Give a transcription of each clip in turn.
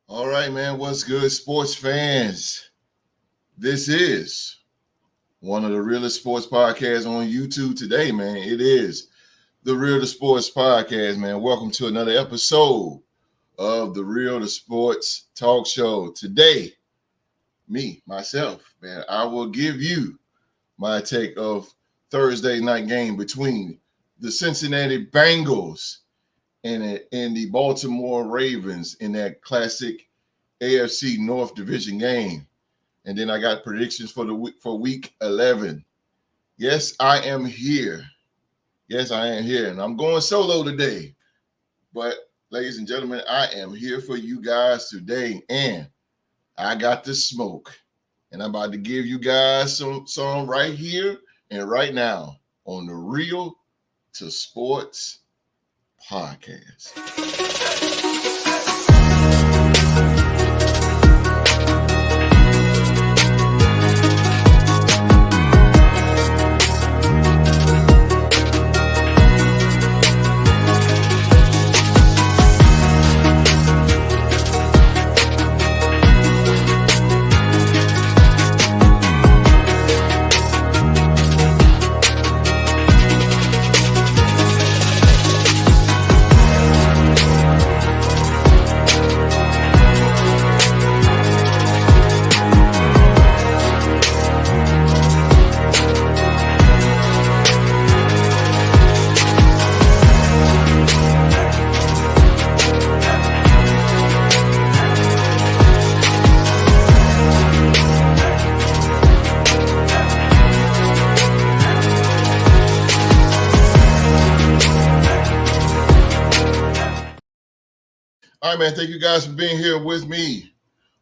All right, man. What's good, sports fans? This is one of the realest sports podcasts on YouTube today, man. It is the Real to Sports Podcast, man. Welcome to another episode of the Real to Sports Talk Show. Today, myself, man, I will give you my take of Thursday night game between the Cincinnati Bengals and the Baltimore Ravens in that classic AFC North Division game. And then I got predictions for week 11. Yes, I am here. Yes, I am here. And I'm going solo today. But ladies and gentlemen, I am here for you guys today. And I got the smoke. And I'm about to give you guys some right here and right now on the Real to Sports Podcast. All right, man. Thank you guys for being here with me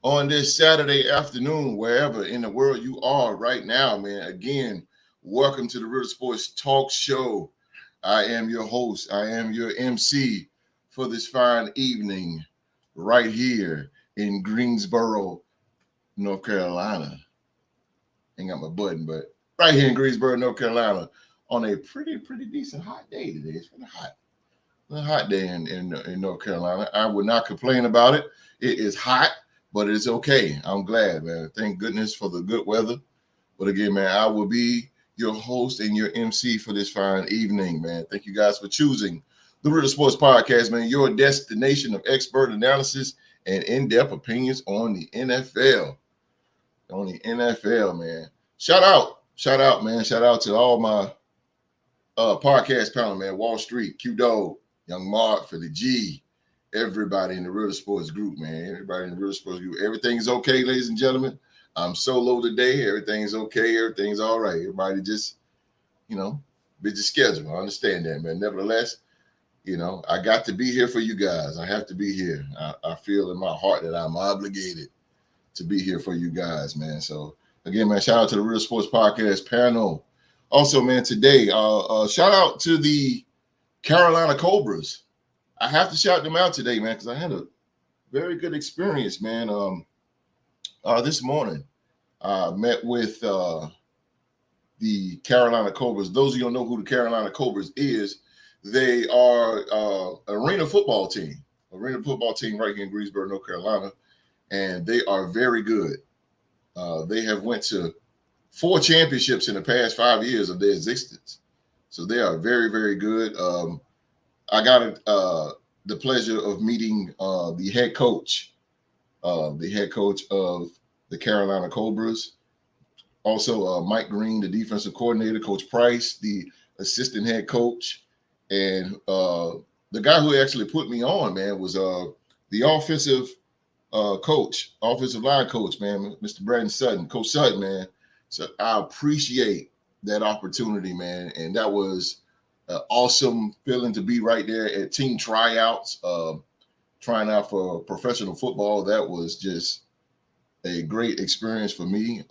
on this Saturday afternoon, wherever in the world you are right now, man. Again, welcome to the Real Sports Talk Show. I am your host. I am your MC for this fine evening right here in Greensboro, North Carolina. Ain't got my button, but right here in Greensboro, North Carolina on a pretty decent hot day today. It's pretty hot. A hot day in North Carolina. I would not complain about it. It is hot, but it's okay. I'm glad, man. Thank goodness for the good weather. But again, man, I will be your host and your MC for this fine evening, man. Thank you guys for choosing the Real Sports Podcast, man. Your destination of expert analysis and in-depth opinions on the NFL. On the NFL, man. Shout out, man. Shout out to all my podcast panel, man. Wall Street, Q-Dog, Young Mark, for the G, everybody in the Real Sports group, man. Everybody in the Real Sports group. Everything's okay, ladies and gentlemen. I'm solo today. Everything's okay. Everything's all right. Everybody just, busy schedule. I understand that, man. Nevertheless, I got to be here for you guys. I have to be here. I feel in my heart that I'm obligated to be here for you guys, man. So, again, man, shout out to the Real Sports Podcast panel. Also, man, today, shout out to the Carolina Cobras. I have to shout them out today, man, because I had a very good experience, man. This morning, I met with the Carolina Cobras. Those of you who don't know who the Carolina Cobras is, they are arena football team right here in Greensboro, North Carolina, and they are very good. They have went to 4 championships in the past 5 years of their existence. So they are very, very good. I got the pleasure of meeting the head coach of the Carolina Cobras. Also, Mike Green, the defensive coordinator, Coach Price, the assistant head coach. And the guy who actually put me on, man, was the offensive line coach, man, Mr. Brandon Sutton, Coach Sutton, man. So I appreciate that opportunity, man. And that was an awesome feeling to be right there at team tryouts, trying out for professional football. That was just a great experience for me.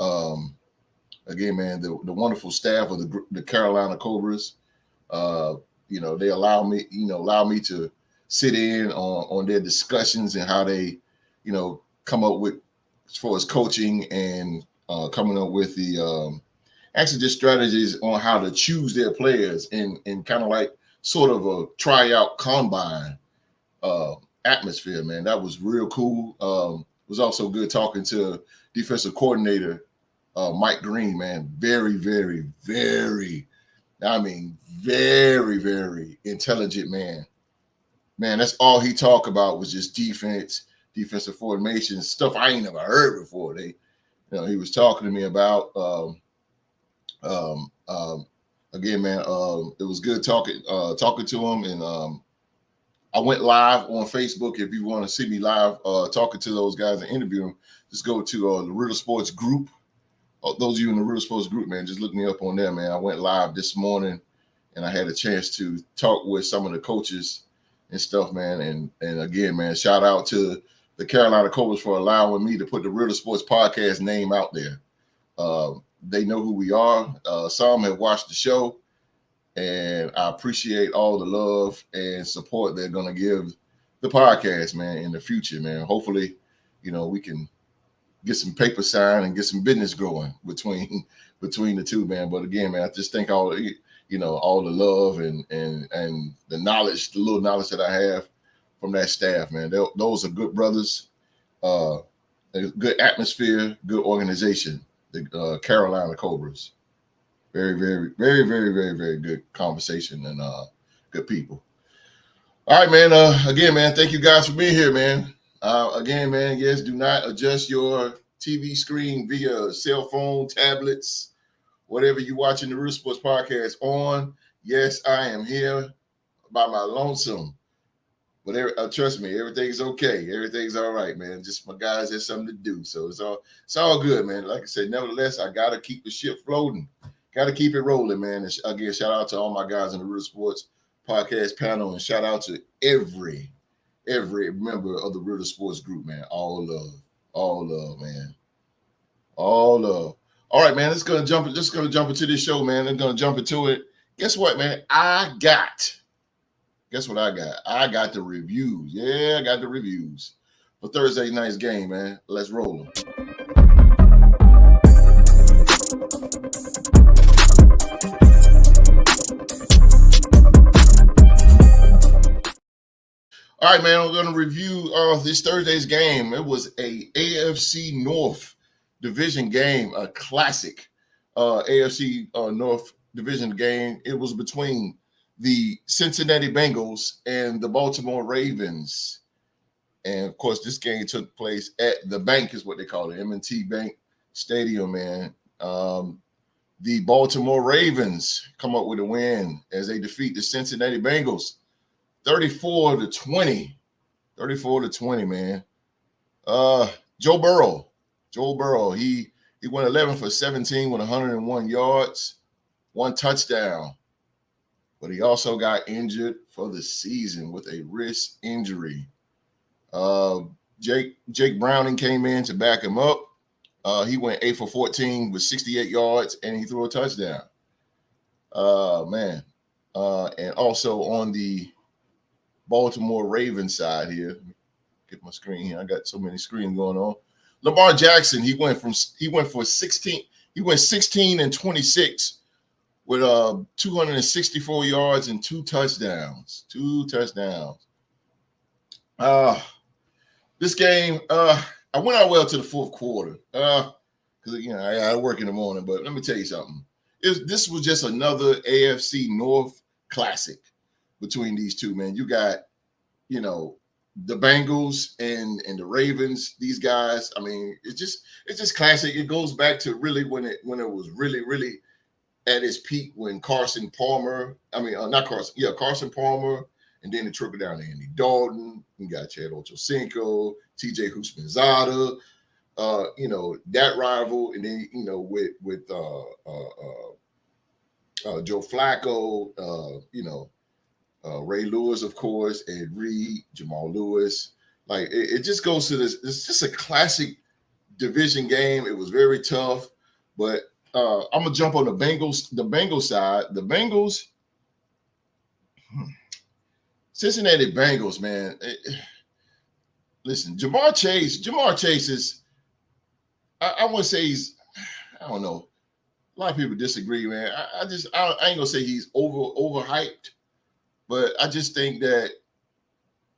Again, man, the wonderful staff of the Carolina Cobras, they allow me to sit in on their discussions and how they, come up with as far as coaching and coming up with the actually just strategies on how to choose their players in kind of like sort of a tryout combine atmosphere, man. That was real cool. It was also good talking to defensive coordinator Mike Green, man. Very, very, very, I mean, very, very intelligent man. Man, that's all he talked about was just defense, defensive formation, stuff I ain't never heard before. He was talking to me about. Um, um, Again, man, it was good talking to him, and I went live on Facebook. If you want to see me live talking to those guys and interview them, just go to the Riddle Sports group. Those of you in the Riddle Sports group, man, just look me up on there, man. I went live this morning, and I had a chance to talk with some of the coaches and stuff, man. And again, man, shout out to the Carolina Cobras for allowing me to put the Riddle Sports podcast name out there. They know who we are. Some have watched the show, and I appreciate all the love and support they're going to give the podcast, man, in the future, man. Hopefully, we can get some paper signed and get some business growing between the two, man. But again, man, I just think all the love and the knowledge, the little knowledge that I have from that staff, man. Those are good brothers, a good atmosphere, good organization. The Carolina Cobras. Very, very, very, very, very, very good conversation and good people. All right, man. Again, man, thank you guys for being here, man. Again, man, yes, do not adjust your TV screen via cell phone, tablets, whatever you're watching the Riddle Sports podcast on. Yes, I am here by my lonesome. But trust me, everything's okay. Everything's all right, man. Just my guys have something to do. So it's all good, man. Like I said, nevertheless, I got to keep the ship floating. Got to keep it rolling, man. And again, shout out to all my guys in the Riddle Sports podcast panel, and shout out to every member of the Riddle Sports group, man. All love, man. All love. All right, man. Just gonna jump into this show, man. I'm gonna jump into it. Guess what, man? Guess what I got? I got the reviews. Yeah, I got the reviews for Thursday night's game, man. Let's roll them. All right, man, I'm going to review this Thursday's game. It was a AFC North division game, a classic AFC North division game. It was between the Cincinnati Bengals and the Baltimore Ravens. And, of course, this game took place at the bank is what they call it, M&T Bank Stadium, man. The Baltimore Ravens come up with a win as they defeat the Cincinnati Bengals 34-20. 34-20, man. Joe Burrow, he went 11 for 17 with 101 yards, 1 touchdown. But he also got injured for the season with a wrist injury. Jake Browning came in to back him up. He went 8 for 14 with 68 yards, and he threw a touchdown. Man. And also on the Baltimore Ravens side here, get my screen here. I got so many screens going on. Lamar Jackson, he went 16 and 26 with 264 yards and 2 touchdowns. This game, I went out well to the fourth quarter because I got to work in the morning. But let me tell you something. This was just another AFC North classic between these two, man. You got, the Bengals and the Ravens. These guys, I mean, it's just classic. It goes back to really when it was really, really at its peak when Carson Palmer, Carson Palmer, and then it trickled down to Andy Dalton. You got Chad Ochocinco, TJ Houshmandzadeh, that rival, and then with Joe Flacco, Ray Lewis, of course, Ed Reed, Jamal Lewis. Like it just goes to this. It's just a classic division game. It was very tough, but I'm gonna jump on the Bengals. The Bengals side. The Bengals, Cincinnati Bengals, man. Listen, Jamar Chase is. I want to say he's. I don't know. A lot of people disagree, man. I ain't gonna say he's overhyped. But I just think that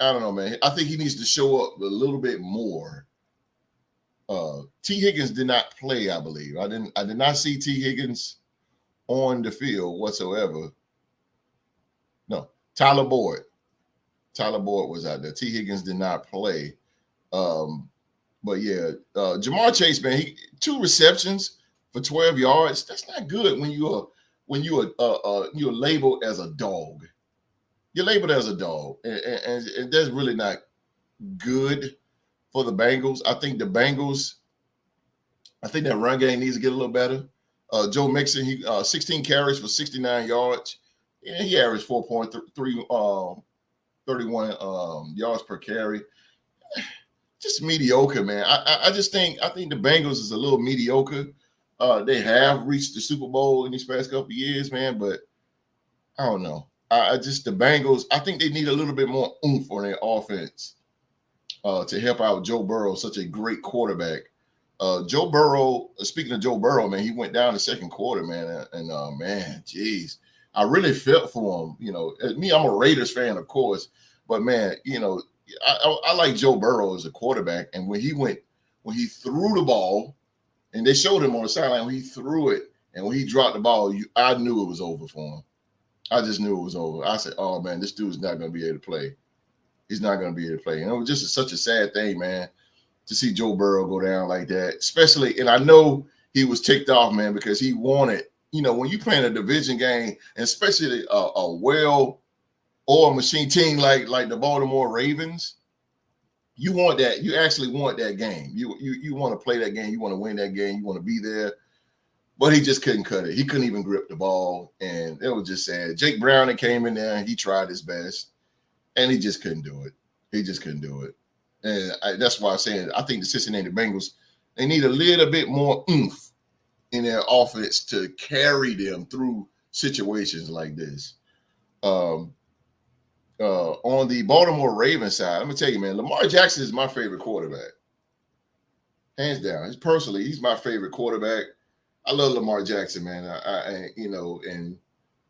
I don't know, man. I think he needs to show up a little bit more. T. Higgins did not play, I believe. I did not see T. Higgins on the field whatsoever. No, Tyler Boyd. Tyler Boyd was out there. T. Higgins did not play. But yeah, Jamar Chase, man, 2 receptions for 12 yards. That's not good when you're labeled as a dog. You're labeled as a dog, and that's really not good for the Bengals. I think that run game needs to get a little better. Joe Mixon, he 16 carries for 69 yards. Yeah, he averaged 4.3 31 yards per carry. Just mediocre, man. I think the Bengals is a little mediocre. They have reached the Super Bowl in these past couple of years, man, but I don't know. The Bengals, I think they need a little bit more oomph on their offense to help out Joe Burrow, such a great quarterback. Joe Burrow, speaking of Joe Burrow, man, he went down the second quarter, man. And man, geez, I really felt for him. You know, me, I'm a Raiders fan, of course, but man, you know, I like Joe Burrow as a quarterback. And when he threw the ball, and they showed him on the sideline when he threw it, and when he dropped the ball, I knew it was over for him. I just knew it was over. I said, oh, man, this dude's not going to be able to play. He's not going to be able to play. And it was just such a sad thing, man, to see Joe Burrow go down like that, especially. And I know he was ticked off, man, because he wanted, you know, when you playing a division game, and especially a well-oiled machine team like the Baltimore Ravens, you want that. You actually want that game. You want to play that game. You want to win that game. You want to be there. But he just couldn't cut it. He couldn't even grip the ball, and it was just sad. Jake Browning came in there, and he tried his best, and he just couldn't do it. He just couldn't do it. And that's why I'm saying I think the Cincinnati Bengals, they need a little bit more oomph in their offense to carry them through situations like this. On the Baltimore Ravens side, let me tell you, man, Lamar Jackson is my favorite quarterback. Hands down. He's my favorite quarterback. I love Lamar Jackson, man. I you know, and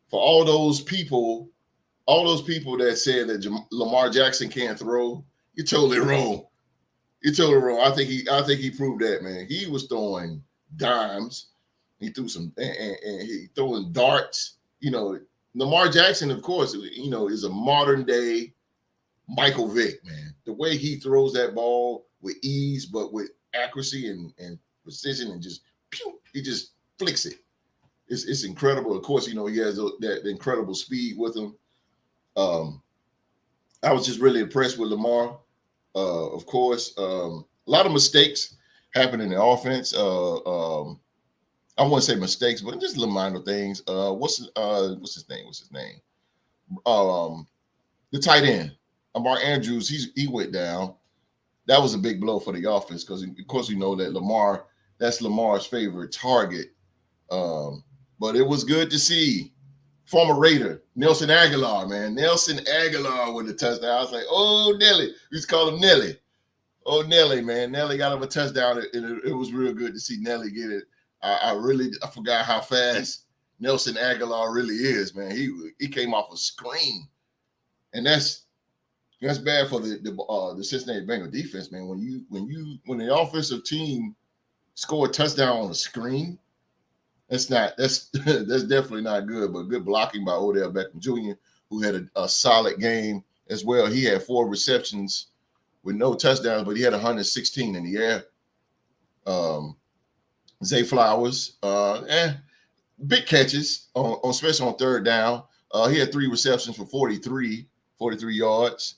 for all those people that said that Lamar Jackson can't throw, you're totally wrong. You're totally wrong. I think he proved that, man. He was throwing dimes. He threw and he throwing darts. You know, Lamar Jackson, of course, you know, is a modern day Michael Vick, man. The way he throws that ball with ease, but with accuracy and precision, and just pew, he just flicks it. It's incredible. Of course, you know, he has that incredible speed with him. I was just really impressed with Lamar. Of course, a lot of mistakes happen in the offense. I wouldn't say mistakes, but just little minor things. What's his name? The tight end, Mark Andrews. He went down. That was a big blow for the offense because, of course, we know that that's Lamar's favorite target. But it was good to see former Raider Nelson Aguilar, man. Nelson Aguilar with the touchdown. I was like, oh, Nelly. We used to call him Nelly. Oh, Nelly, man. Nelly got him a touchdown, and it was real good to see Nelly get it. I forgot how fast Nelson Aguilar really is, man. He came off a screen, and that's bad for the Cincinnati Bengals defense, man. When the offensive team score a touchdown on a screen, that's definitely not good. But good blocking by Odell Beckham Jr., who had a solid game as well. He had 4 receptions with no touchdowns, but he had 116 in the air. Zay Flowers, big catches on especially on third down. He had 3 receptions for 43 yards.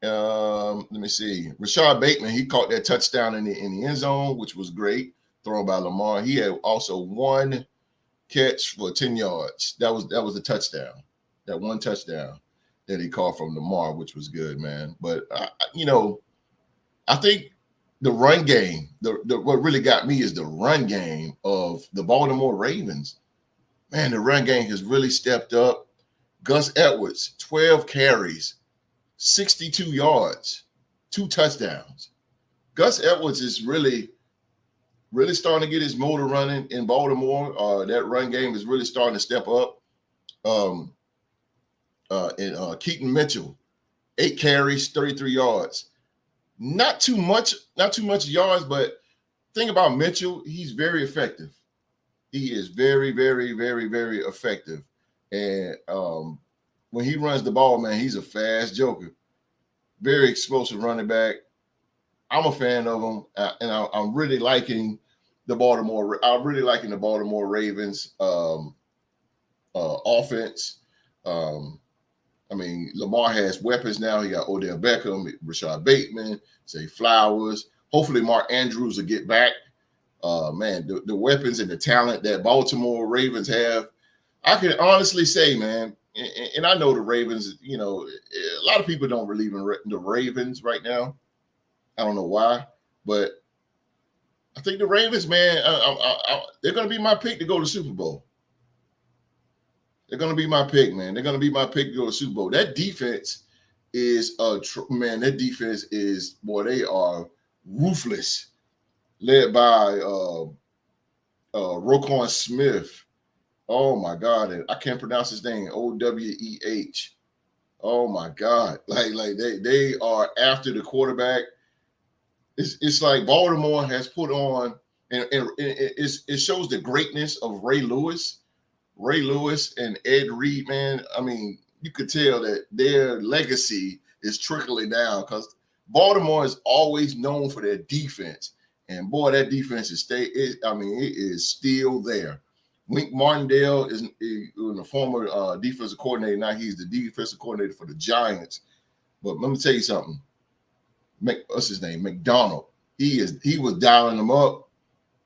Let me see. Rashad Bateman, he caught that touchdown in the end zone, which was great, thrown by Lamar. He had also 1 catch for 10 yards. That was a touchdown. That 1 touchdown that he caught from Lamar, which was good, man. But I think the run game, what really got me is the run game of the Baltimore Ravens. Man, the run game has really stepped up. Gus Edwards, 12 carries, 62 yards, 2 touchdowns. Gus Edwards is really starting to get his motor running in Baltimore. That run game is really starting to step up. And Keaton Mitchell, 8 carries, 33 yards. Not too much yards, but thing about Mitchell, he's very effective. He is very, very, very, very effective. And when he runs the ball, man, he's a fast joker. Very explosive running back. I'm a fan of him, and I'm really liking the Baltimore. I'm really liking the Baltimore Ravens offense. I mean, Lamar has weapons now. He got Odell Beckham, Rashad Bateman, Zay Flowers. Hopefully, Mark Andrews will get back. Man, the weapons and the talent that Baltimore Ravens have, I can honestly say, man, and I know the Ravens, you know, a lot of people don't believe in the Ravens right now. I don't know why, but I think the Ravens, man, they're going to be my pick to go to the Super Bowl. They're going to be my pick, man. They're going to be my pick to go to the Super Bowl. That defense is, man, that defense is, boy, they are ruthless, led by Roquan Smith. Oh, my God. And I can't pronounce his name, Oweh. Oh, my God. Like they are after the quarterback. It's like Baltimore has put on, and it shows the greatness of Ray Lewis. Ray Lewis and Ed Reed, man. I mean, you could tell that their legacy is trickling down because Baltimore is always known for their defense. And boy, that defense is it is still there. Wink Martindale is a former defensive coordinator. Now he's the defensive coordinator for the Giants. But let me tell you something. What's his name? McDonald. He was dialing them up.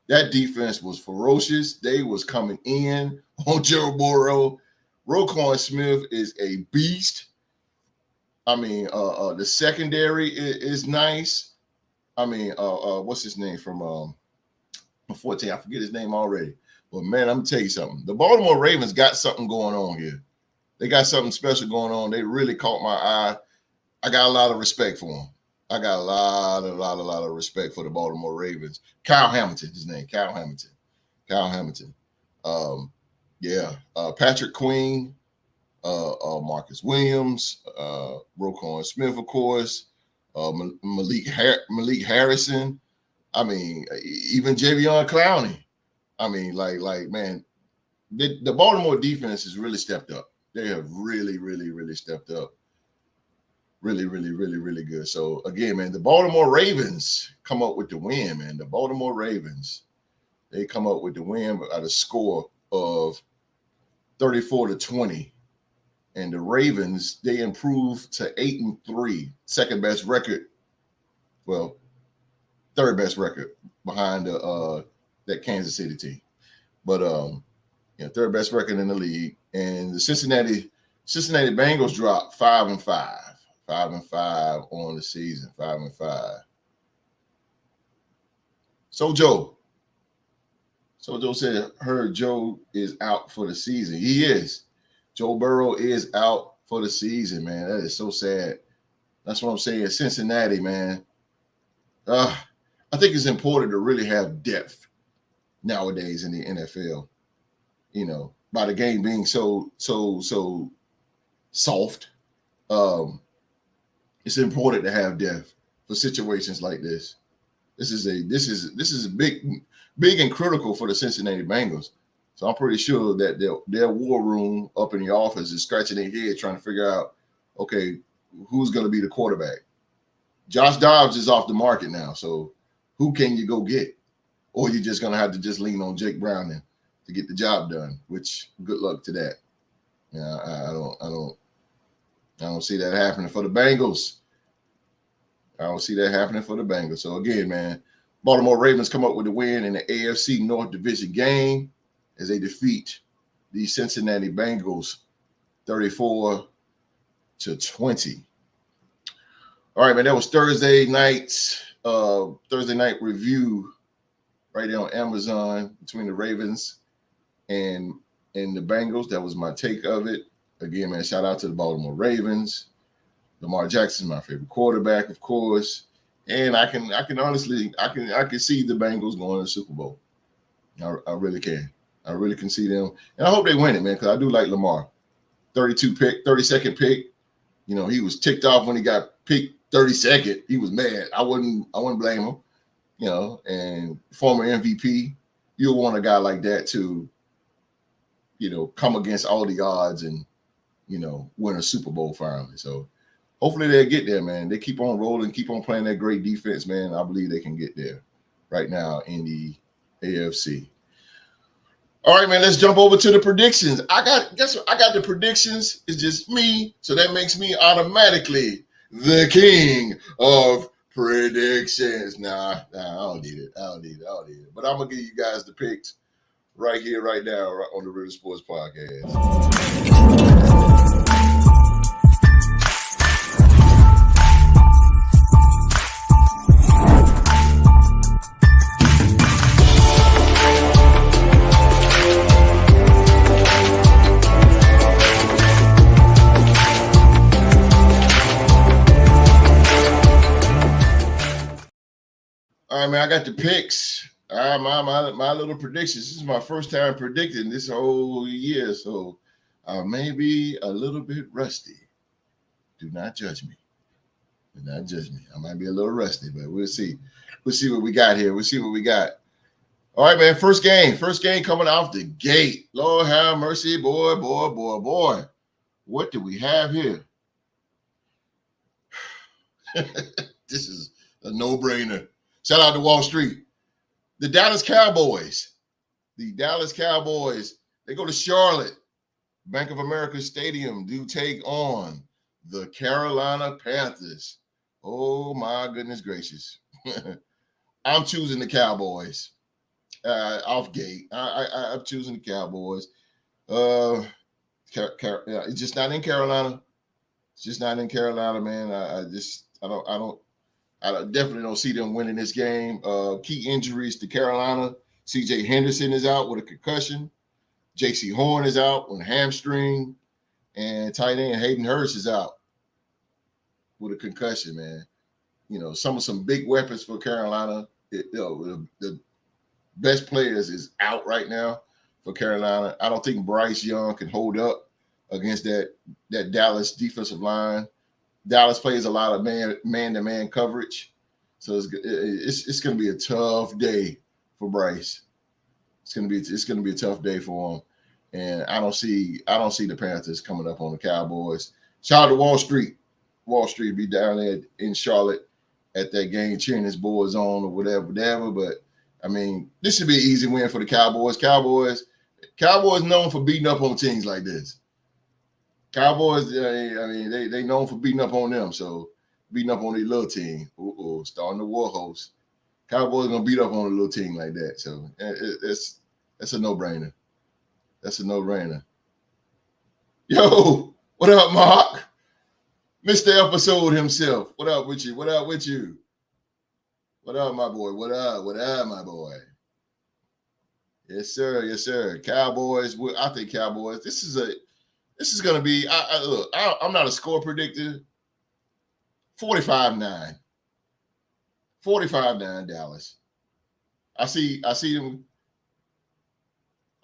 That defense was ferocious. They was coming in on Joe Burrow. Roquan Smith is a beast. I mean, the secondary is nice. I mean, what's his name from 14? I forget his name already. But man, I'm gonna tell you something. The Baltimore Ravens got something going on here. They got something special going on. They really caught my eye. I got a lot of respect for them. I got a lot of respect for the Baltimore Ravens. Kyle Hamilton, his name, Kyle Hamilton. Patrick Queen, Marcus Williams, Roquan Smith, of course, Malik Harrison. I mean, even Javion Clowney. I mean, like, man, the Baltimore defense has really stepped up. They have really, really, really stepped up. Really, really, really, really good. So again, man, the Baltimore Ravens come up with the win, man. The Baltimore Ravens, they come up with the win at a score of 34-20. And the Ravens, they improved to 8-3, second best record. Well, third best record behind that Kansas City team. But third best record in the league. And the Cincinnati Bengals dropped 5-5. 5-5 on the season. 5-5. So Joe said, heard Joe is out for the season. He is. Joe Burrow is out for the season, man. That is so sad. That's what I'm saying. Cincinnati, man. I think it's important to really have depth nowadays in the NFL. You know, by the game being so soft. It's important to have depth for situations like this. This is big and critical for the Cincinnati Bengals. So I'm pretty sure that their war room up in the office is scratching their head trying to figure out, okay, who's going to be the quarterback? Josh Dobbs is off the market now, so who can you go get? Or you're just going to have to just lean on Jake Browning to get the job done. Which good luck to that. Yeah, I don't see that happening for the Bengals. So again, man, Baltimore Ravens come up with the win in the AFC North Division game as they defeat the Cincinnati Bengals 34-20. All right, man, that was Thursday night review right there on Amazon between the Ravens and the Bengals. That was my take of it. Again, man, shout out to the Baltimore Ravens. Lamar Jackson, my favorite quarterback, of course. And I can honestly see the Bengals going to the Super Bowl. I really can. I really can see them. And I hope they win it, man, because I do like Lamar. 32nd pick. You know, he was ticked off when he got picked 32nd. He was mad. I wouldn't blame him. You know, and former MVP, you'll want a guy like that to, you know, come against all the odds and, you know, win a Super Bowl finally. So hopefully they'll get there, man. They keep on rolling, keep on playing that great defense, man. I believe they can get there right now in the AFC. All right, man, let's jump over to the predictions. Guess what? I got the predictions. It's just me. So that makes me automatically the king of predictions. Nah, I don't need it. But I'm going to give you guys the picks right here, right now, right on the Real Sports Podcast. All right, man, I got the picks. All right, my little predictions. This is my first time predicting this whole year, so I may be a little bit rusty. Do not judge me. Do not judge me. I might be a little rusty, but we'll see. We'll see what we got here. We'll see what we got. All right, man. First game coming off the gate. Lord have mercy, boy. What do we have here? This is a no-brainer. Shout out to Wall Street. The Dallas Cowboys. They go to Charlotte. Bank of America Stadium do take on the Carolina Panthers. Oh, my goodness gracious. I'm choosing the Cowboys. Off gate. I'm choosing the Cowboys. It's just not in Carolina. It's just not in Carolina, man. I definitely don't see them winning this game. Key injuries to Carolina. C.J. Henderson is out with a concussion. J.C. Horn is out with a hamstring. And tight end Hayden Hurst is out with a concussion, man. You know, some big weapons for Carolina. The best players is out right now for Carolina. I don't think Bryce Young can hold up against that Dallas defensive line. Dallas plays a lot of man-to-man coverage, so it's going to be a tough day for Bryce. It's going to be a tough day for him, and I don't see the Panthers coming up on the Cowboys. Shout out to Wall Street. Wall Street be down there in Charlotte at that game cheering his boys on or whatever. But I mean, this should be an easy win for the Cowboys. Cowboys known for beating up on teams like this. Cowboys, I mean, they known for beating up on them. So beating up on their little team. Starting the war host. Cowboys gonna beat up on a little team like that. So that's a no-brainer. That's a no-brainer. Yo, what up, Mark? Mr. Episode himself. What up with you? What up, my boy? What up, my boy? Yes, sir. Cowboys. I think Cowboys. This is going to be, I'm not a score predictor. 45-9. 45-9 Dallas. I see them.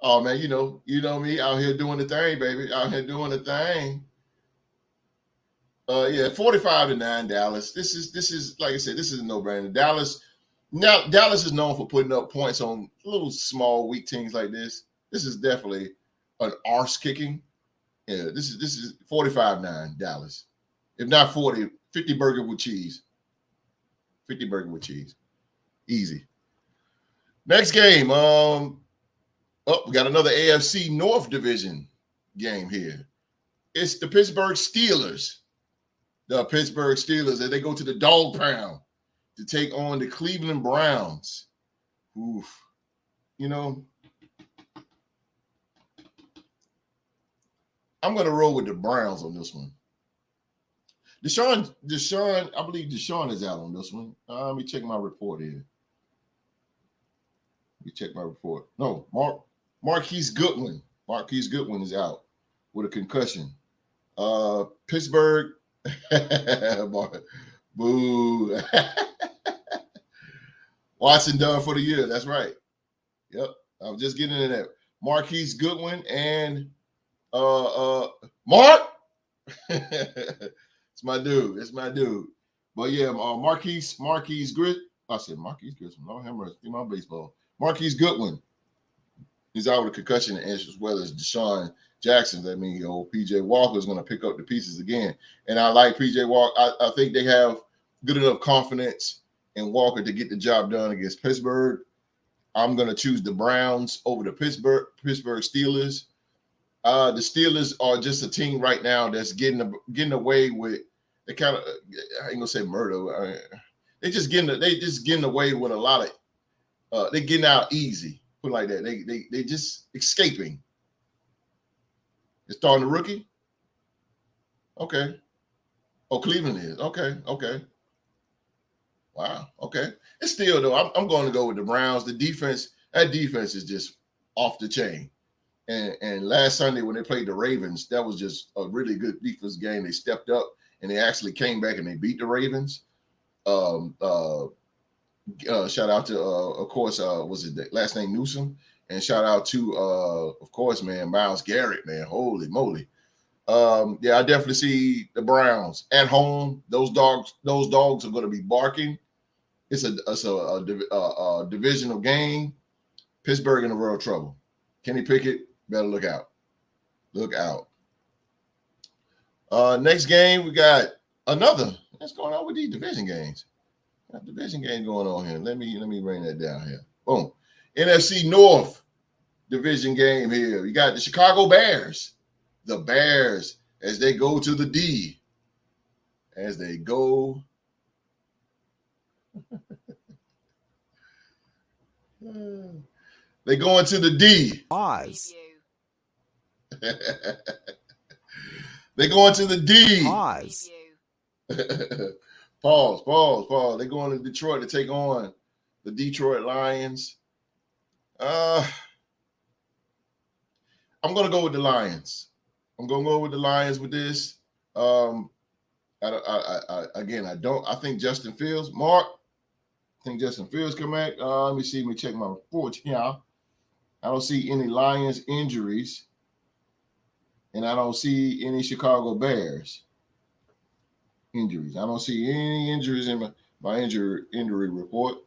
Oh, man, you know me out here doing the thing, baby. Out here doing the thing. 45-9 Dallas. This is like I said, this is a no-brainer. Dallas is known for putting up points on little small weak teams like this. This is definitely an arse kicking. Yeah, this is 45-9 Dallas. If not 40, 50 burger with cheese. 50 burger with cheese. Easy. Next game. We got another AFC North Division game here. It's the Pittsburgh Steelers. The Pittsburgh Steelers, as they go to the Dog Pound to take on the Cleveland Browns. Oof. You know, I'm going to roll with the Browns on this one. Deshaun, I believe Deshaun is out on this one. Let me check my report here. No, Marquise Goodwin. Marquise Goodwin is out with a concussion. Pittsburgh. Boo. Watson done for the year. That's right. Yep. I was just getting into that. Marquise Goodwin and Mark. It's my dude. It's my dude. But yeah, Marquise Grit. I said Marquise Grissom. No hammer in my baseball. Marquise Goodwin. He's out with a concussion, as well as Deshaun Jackson. That means PJ Walker is going to pick up the pieces again. And I like PJ Walker. I think they have good enough confidence in Walker to get the job done against Pittsburgh. I'm going to choose the Browns over the Pittsburgh Steelers. The Steelers are just a team right now that's getting away with the kind of, I ain't gonna say murder. They just getting away with a lot of. They getting out easy. Put it like that. They just escaping. It's starting the rookie. Okay. Oh, Cleveland is okay. Wow. Okay. It's still though. I'm going to go with the Browns. That defense is just off the chain. And last Sunday when they played the Ravens, that was just a really good defense game. They stepped up and they actually came back and they beat the Ravens. Shout out to of course was it the last name Newsom, and shout out to of course, man, Myles Garrett, man. Holy moly. Yeah, I definitely see the Browns at home. Those dogs are going to be barking. It's a divisional game. Pittsburgh in the real trouble. Kenny Pickett better look out. Look out. Next game, we got another. What's going on with these division games? Got division game going on here. Let me bring that down here. Boom. NFC North division game here. You got the Chicago Bears. The Bears as they go to the D. As they go. They go into the D. Pause. They go into the D. Pause. Pause. They go into Detroit to take on the Detroit Lions. I'm going to go with the Lions. I'm going to go with the Lions with this. I think Justin Fields. Mark, I think Justin Fields come back. Let me see. Let me check my reports here. I don't see any Lions injuries. And I don't see any Chicago Bears injuries. I don't see any injuries in my injury report.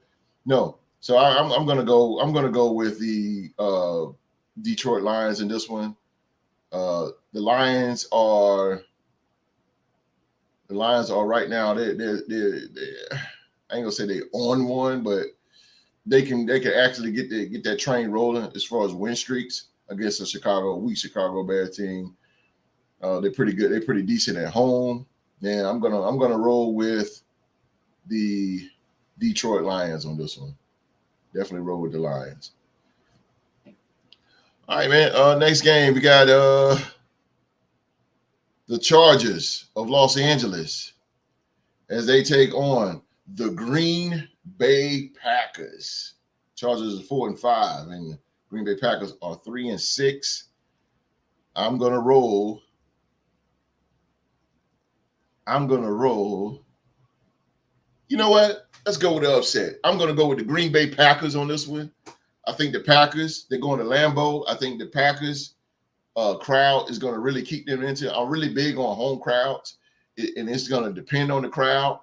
No. So I'm gonna go with the Detroit Lions in this one. The Lions are right now. They're I ain't gonna say they're on one, but they can actually get that train rolling as far as win streaks against a weak Chicago Bears team. They're pretty good. They're pretty decent at home. Man, I'm gonna roll with the Detroit Lions on this one. Definitely roll with the Lions. All right, man. Next game we got the Chargers of Los Angeles as they take on the Green Bay Packers. Chargers are 4-5, and Green Bay Packers are 3-6. I'm gonna roll. You know what? Let's go with the upset. I'm going to go with the Green Bay Packers on this one. I think the Packers, they're going to Lambeau. I think the Packers crowd is going to really keep them into. I'm really big on home crowds, and it's going to depend on the crowd.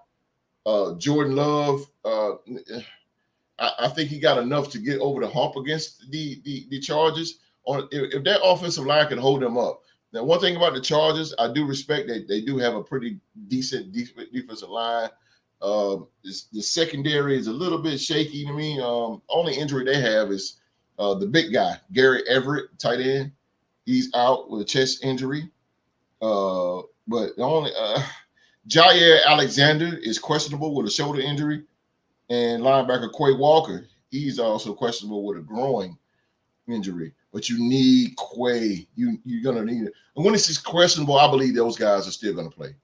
Jordan Love, I think he got enough to get over the hump against the Chargers. If that offensive line can hold them up. Now, one thing about the Chargers, I do respect that they do have a pretty decent defensive line. The secondary is a little bit shaky to me. Only injury they have is the big guy, Gary Everett, tight end. He's out with a chest injury. But the only Jair Alexander is questionable with a shoulder injury. And linebacker Quay Walker, he's also questionable with a groin injury. But you need Quay. You're gonna need it. And when it's questionable, I believe those guys are still gonna play.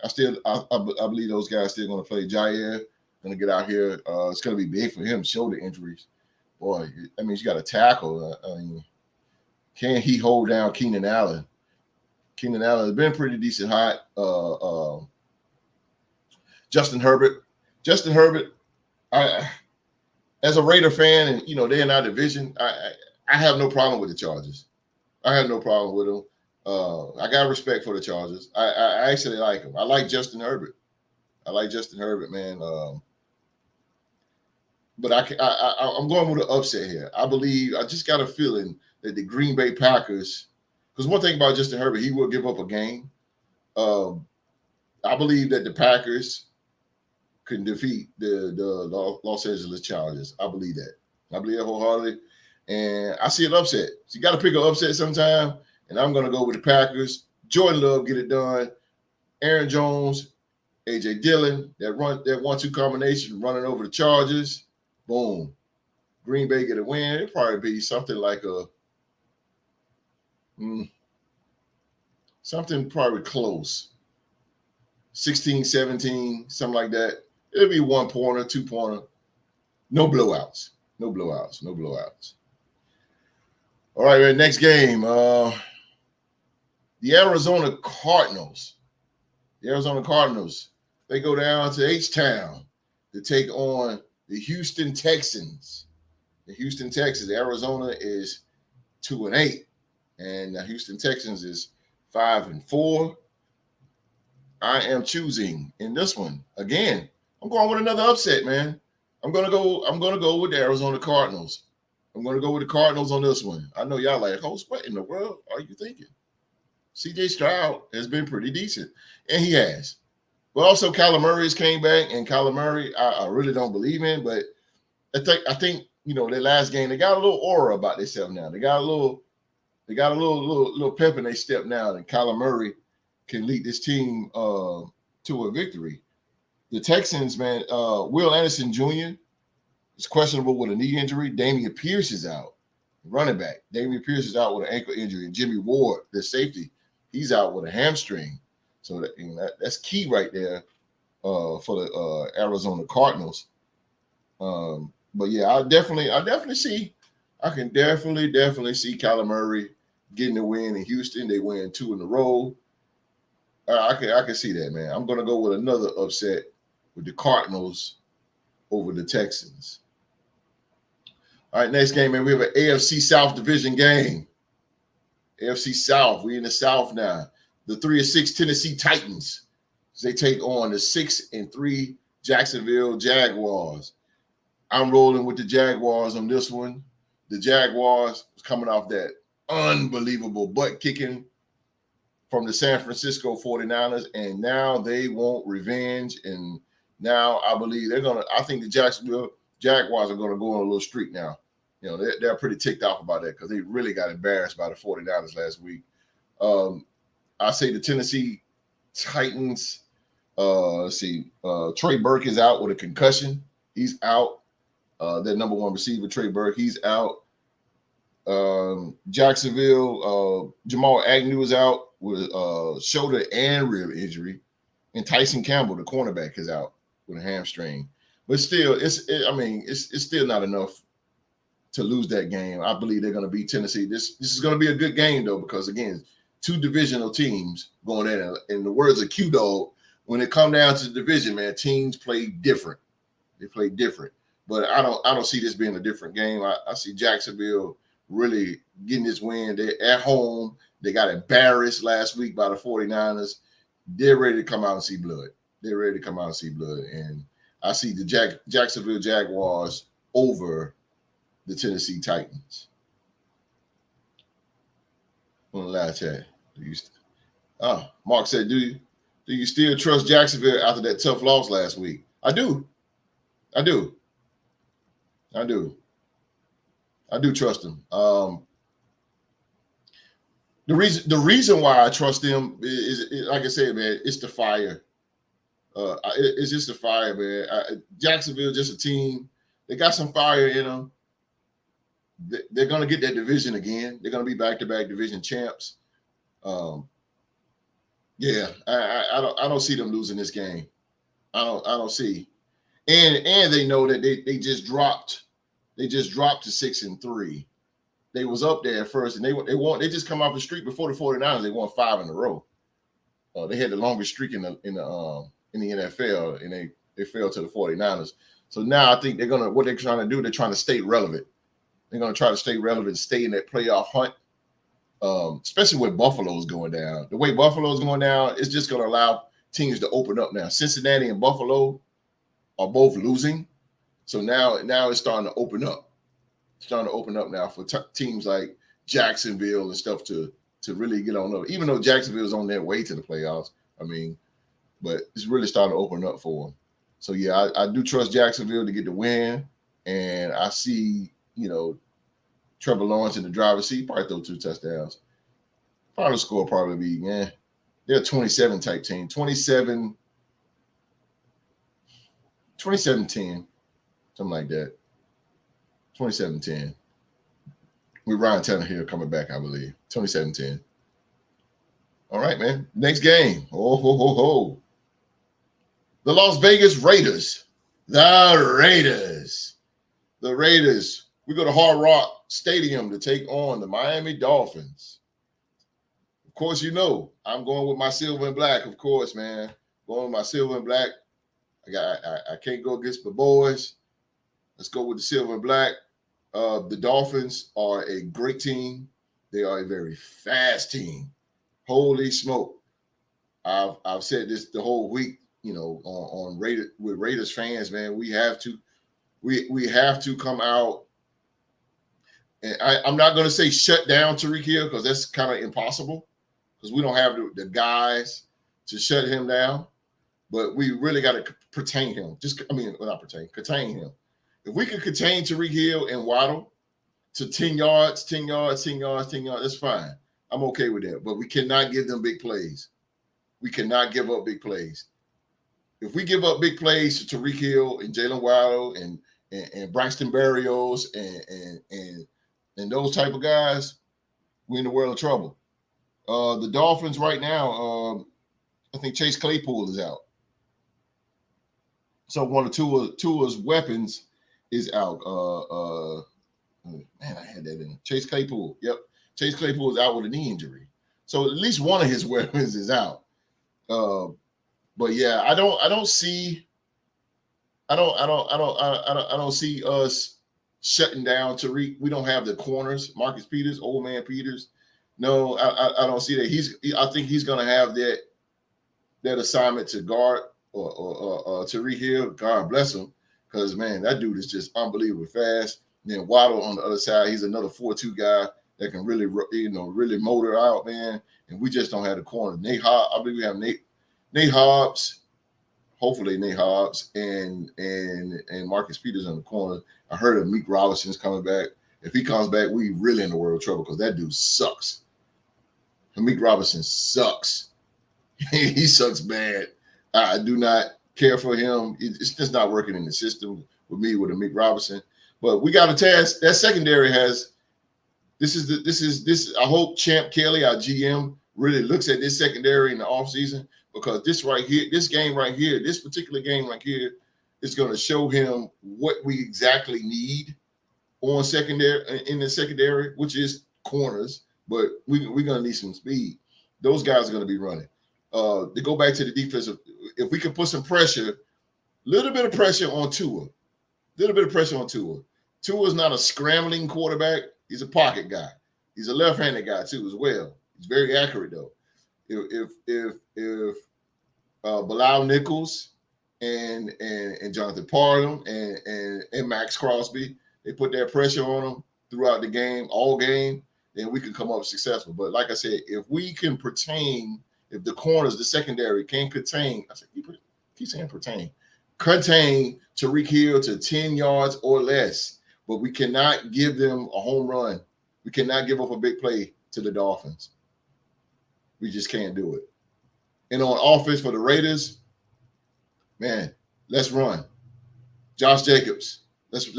I believe those guys are still gonna play. Jair gonna get out here. It's gonna be big for him. Shoulder injuries, boy. I mean, he's got a tackle. I mean, can he hold down Keenan Allen? Keenan Allen has been pretty decent hot. Justin Herbert. As a Raider fan, and they're in our division, I have no problem with the Chargers. I have no problem with them. I got respect for the Chargers. I actually like him. I like Justin Herbert. Man. But I'm going with an upset here. I believe I just got a feeling that the Green Bay Packers, because one thing about Justin Herbert, he will give up a game. I believe that the Packers can defeat the Los Angeles Chargers. I believe that. I believe that wholeheartedly. And I see an upset. So you got to pick an upset sometime. And I'm going to go with the Packers. Jordan Love get it done. Aaron Jones, A.J. Dillon, that 1-2 combination running over the Chargers. Boom. Green Bay get a win. It'll probably be something like something probably close. 16-17, something like that. It'll be 1-pointer, 2-pointer. No blowouts. All right, man, next game. The Arizona Cardinals. They go down to H-Town to take on the Houston Texans. Arizona is 2-8, and the Houston Texans is 5-4. I am choosing in this one again. I'm going with another upset, man. I'm gonna go with the Arizona Cardinals. I'm gonna go with the Cardinals on this one. I know y'all like, host, what in the world are you thinking? CJ Stroud has been pretty decent, and he has. But also, Kyler Murray came back, and Kyler Murray, I really don't believe in, but I think their last game, they got a little aura about themselves now. They got a little pep in their step now, and Kyler Murray can lead this team to a victory. The Texans, man, Will Anderson Jr. is questionable with a knee injury. Damian Pierce is out, running back. Damian Pierce is out with an ankle injury. And Jimmy Ward, the safety, he's out with a hamstring. So that's key right there for the Arizona Cardinals. But yeah, I can definitely see Kyler Murray getting the win in Houston. They win 2 in a row. I can see that, man. I'm gonna go with another upset with the Cardinals over the Texans. All right, next game, man. We have an AFC South division game. AFC South. We in the South now. The 3-6 Tennessee Titans. They take on the 6-3 Jacksonville Jaguars. I'm rolling with the Jaguars on this one. The Jaguars was coming off that unbelievable butt kicking from the San Francisco 49ers, and now they want revenge. And now I believe I think the Jacksonville Jaguars are going to go on a little streak now. They're pretty ticked off about that because they really got embarrassed by the 49ers last week. I say the Tennessee Titans. Trey Burke is out with a concussion. He's out. Their number one receiver, Trey Burke, he's out. Jacksonville, Jamal Agnew is out with shoulder and rib injury, and Tyson Campbell, the cornerback, is out with a hamstring. But still, it's still not enough to lose that game. I believe they're going to beat Tennessee. This is going to be a good game though, because again, 2 divisional teams going in. In the words of Q-Dog, when it come down to the division, man, teams play different. They play different. But I don't see this being a different game. I see Jacksonville really getting this win. They're at home. They got embarrassed last week by the 49ers. They're ready to come out and see blood. And I see the Jacksonville Jaguars over the Tennessee Titans. On the last chat. Mark said, do you still trust Jacksonville after that tough loss last week? I do trust them. The reason why I trust them is like I said, man, it's the fire. It's just the fire, man. Jacksonville, just a team. They got some fire in them. They're going to get that division again. They're going to be back-to-back division champs. I don't see them losing this game. I don't see. And they know that they just dropped. They just dropped to 6-3. They was up there at first, and they just come off the streak before the 49ers. They won 5 in a row. They had the longest streak in the NFL, and they fell to the 49ers. So now I think what they're trying to do, they're trying to stay relevant. They're going to try to stay relevant, stay in that playoff hunt. especially when Buffalo's going down. The way Buffalo's going down, it's just going to allow teams to open up now. Cincinnati and Buffalo are both losing, so now it's starting to open up. It's starting to open up now for teams like Jacksonville and stuff to really get on up. Even though Jacksonville's on their way to the playoffs, I mean, but it's really starting to open up for them. So yeah, I do trust Jacksonville to get the win, and I see Trevor Lawrence in the driver's seat, probably throw 2 touchdowns. Final score probably be, they're a 27 type team. 27-10, something like that. 27-10. With Ryan Tannehill coming back, I believe. 27-10. All right, man. Next game. Oh, ho, ho, ho. The Las Vegas Raiders. The Raiders. We go to Hard Rock Stadium to take on the Miami Dolphins. Of course, I'm going with my silver and black. Of course, man, going with my silver and black. I can't go against the boys. Let's go with the silver and black. The Dolphins are a great team. They are a very fast team. Holy smoke! I've said this the whole week. On Raiders fans, man, we have to come out. And I'm not going to say shut down Tyreek Hill because that's kind of impossible because we don't have the guys to shut him down. But we really got to contain him. Contain him. If we could contain Tyreek Hill and Waddle to 10 yards, that's fine. I'm okay with that. But we cannot give them big plays. We cannot give up big plays. If we give up big plays to Tyreek Hill and Jalen Waddle and Braxton Berrios and those type of guys, we're in the world of trouble. The Dolphins right now, I think Chase Claypool is out. So one of Tua's weapons is out. Man, I had that in. Chase Claypool. Yep. Chase Claypool is out with a knee injury. So at least one of his weapons is out. But yeah, I don't see us shutting down Tyreek. We don't have the corners, Marcus Peters, old man Peters. No, I don't see that. I think he's gonna have that assignment to guard or Tyreek Hill. God bless him, because man, that dude is just unbelievably fast. And then Waddle on the other side, he's another 4-2 guy that can really motor out, man. And we just don't have the corner. Nate Hobbs, I believe we have Nate Hobbs. Hopefully Nate Hobbs and Marcus Peters on the corner. I heard of Meek Robinson's coming back. If he comes back, we really in the world of trouble because that dude sucks. And Meek Robinson sucks. He sucks bad. I do not care for him. It's just not working in the system with me with a Meek Robinson. But we got a task. That secondary has. This. I hope Champ Kelly, our GM, really looks at this secondary in the offseason, because this particular game right here is going to show him what we exactly need in the secondary, which is corners, but we're going to need some speed. Those guys are going to be running. To go back to the defensive, if we can put some pressure, little bit of pressure on Tua. Tua's not a scrambling quarterback. He's a pocket guy. He's a left-handed guy too as well. He's very accurate though. If Bilal Nichols and Jonathan Parham and Max Crosby, they put that pressure on him throughout the game, all game, then we can come up successful. But like I said, if we can if the corners, the secondary can contain, keep saying contain Tyreek Hill to 10 yards or less, but we cannot give them a home run. We cannot give up a big play to the Dolphins. We just can't do it. And on offense for the Raiders, man, let's run. Josh Jacobs, let's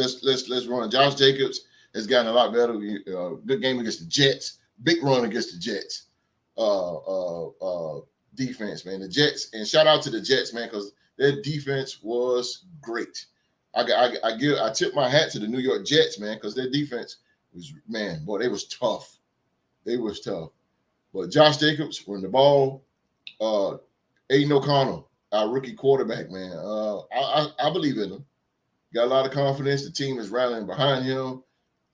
run. Josh Jacobs has gotten a lot better. Good game against the Jets. Big run against the Jets. Defense, man. The Jets, and shout out to the Jets, man, because their defense was great. I tip my hat to the New York Jets, man, because their defense was, man, boy, they was tough. But Josh Jacobs running the ball. Aiden O'Connell, our rookie quarterback, man. I believe in him. Got a lot of confidence. The team is rallying behind him.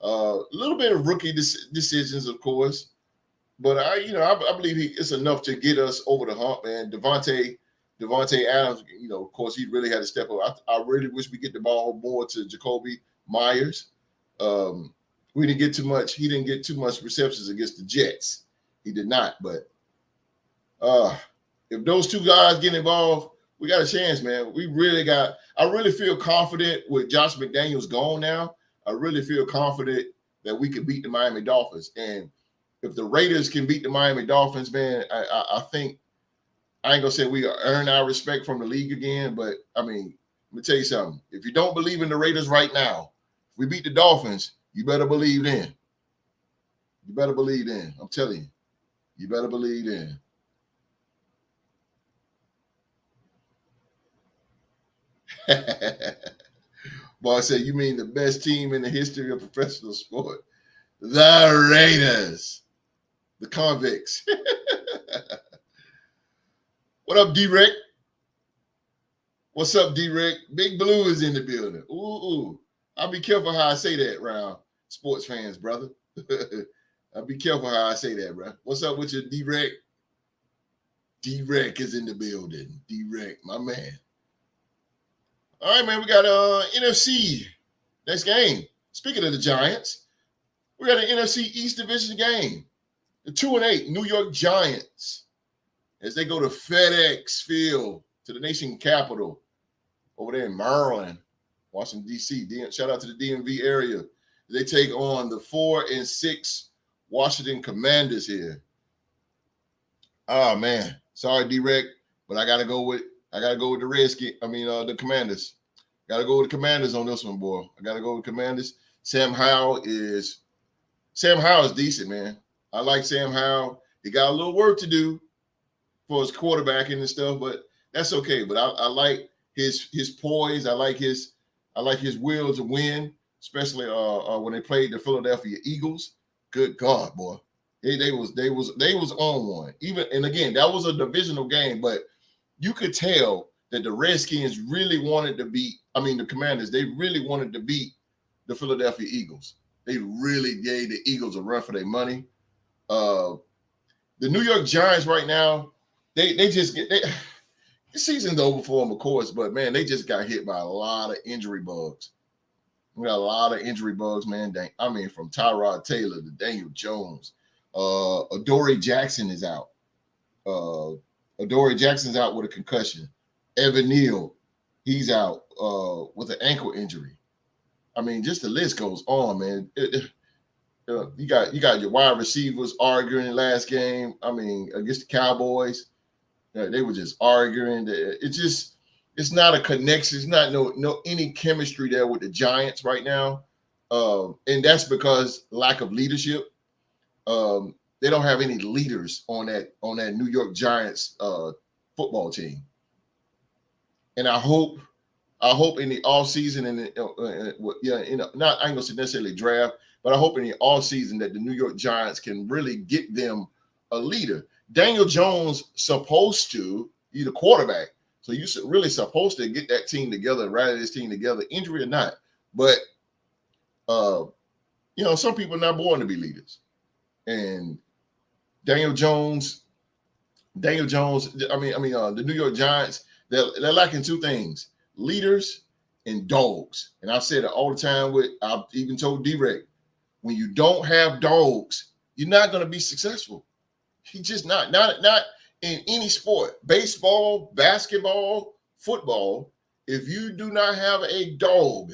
A little bit of rookie decisions, of course. But I believe it's enough to get us over the hump, man. Devontae Adams, of course, he really had to step up. I really wish we get the ball more to Jacoby Myers. We didn't get too much. He didn't get too much receptions against the Jets. He did not. But if those two guys get involved, we got a chance, man. I really feel confident with Josh McDaniels gone now. I really feel confident that we can beat the Miami Dolphins. And if the Raiders can beat the Miami Dolphins, man, I think I ain't gonna say we earn our respect from the league again, but I mean, let me tell you something. If you don't believe in the Raiders right now, if we beat the Dolphins, you better believe then. You better believe then. I'm telling you, you better believe then. Boy, I said, you mean the best team in the history of professional sport? The Raiders, the convicts. What up, D-Rick? What's up, D-Rick? Big Blue is in the building. Ooh. I'll be careful how I say that around sports fans, brother. I'll be careful how I say that, bro. What's up with your D-Rick? D-Rick is in the building. D-Rick, my man. All right, man, we got NFC next game. Speaking of the Giants, we got an NFC East Division game. The 2-8 New York Giants as they go to FedEx Field, to the nation capital over there in Maryland, Washington, D.C. Shout out to the DMV area. They take on the 4-6 Washington Commanders here. Oh, man. Sorry, D-Rec, but I gotta go with the Redskins. The Commanders. Gotta go with the Commanders on this one, boy. I gotta go with Commanders. Sam Howell is decent, man. I like Sam Howell. He got a little work to do for his quarterbacking and stuff, but that's okay. But I like his poise. I like his will to win, especially when they played the Philadelphia Eagles. Good God, boy. They was on one. And again, that was a divisional game, but you could tell that the Redskins really wanted to beat, the Commanders, they really wanted to beat the Philadelphia Eagles. They really gave the Eagles a run for their money. The New York Giants right now, the season's over for them, of course, but man, they just got hit by a lot of injury bugs. We got a lot of injury bugs, man. From Tyrod Taylor to Daniel Jones. Adoree Jackson is out. Adoree Jackson's out with a concussion. Evan Neal, he's out with an ankle injury. Just the list goes on, man. You got your wide receivers arguing last game. Against the Cowboys, they were just arguing. It's not a connection. It's not any chemistry there with the Giants right now, and that's because lack of leadership. They don't have any leaders on that New York Giants football team. And I hope in the offseason I ain't gonna say necessarily draft, but I hope in the offseason that the New York Giants can really get them a leader. Daniel Jones supposed to be the quarterback, so you're really supposed to get that team together, rally this team together, injury or not. But some people are not born to be leaders, and Daniel Jones. The New York Giants, they're lacking two things: leaders and dogs. And I've said it all the time. I've even told D-Rec, when you don't have dogs, you're not going to be successful. You're just not in any sport, baseball, basketball, football. If you do not have a dog,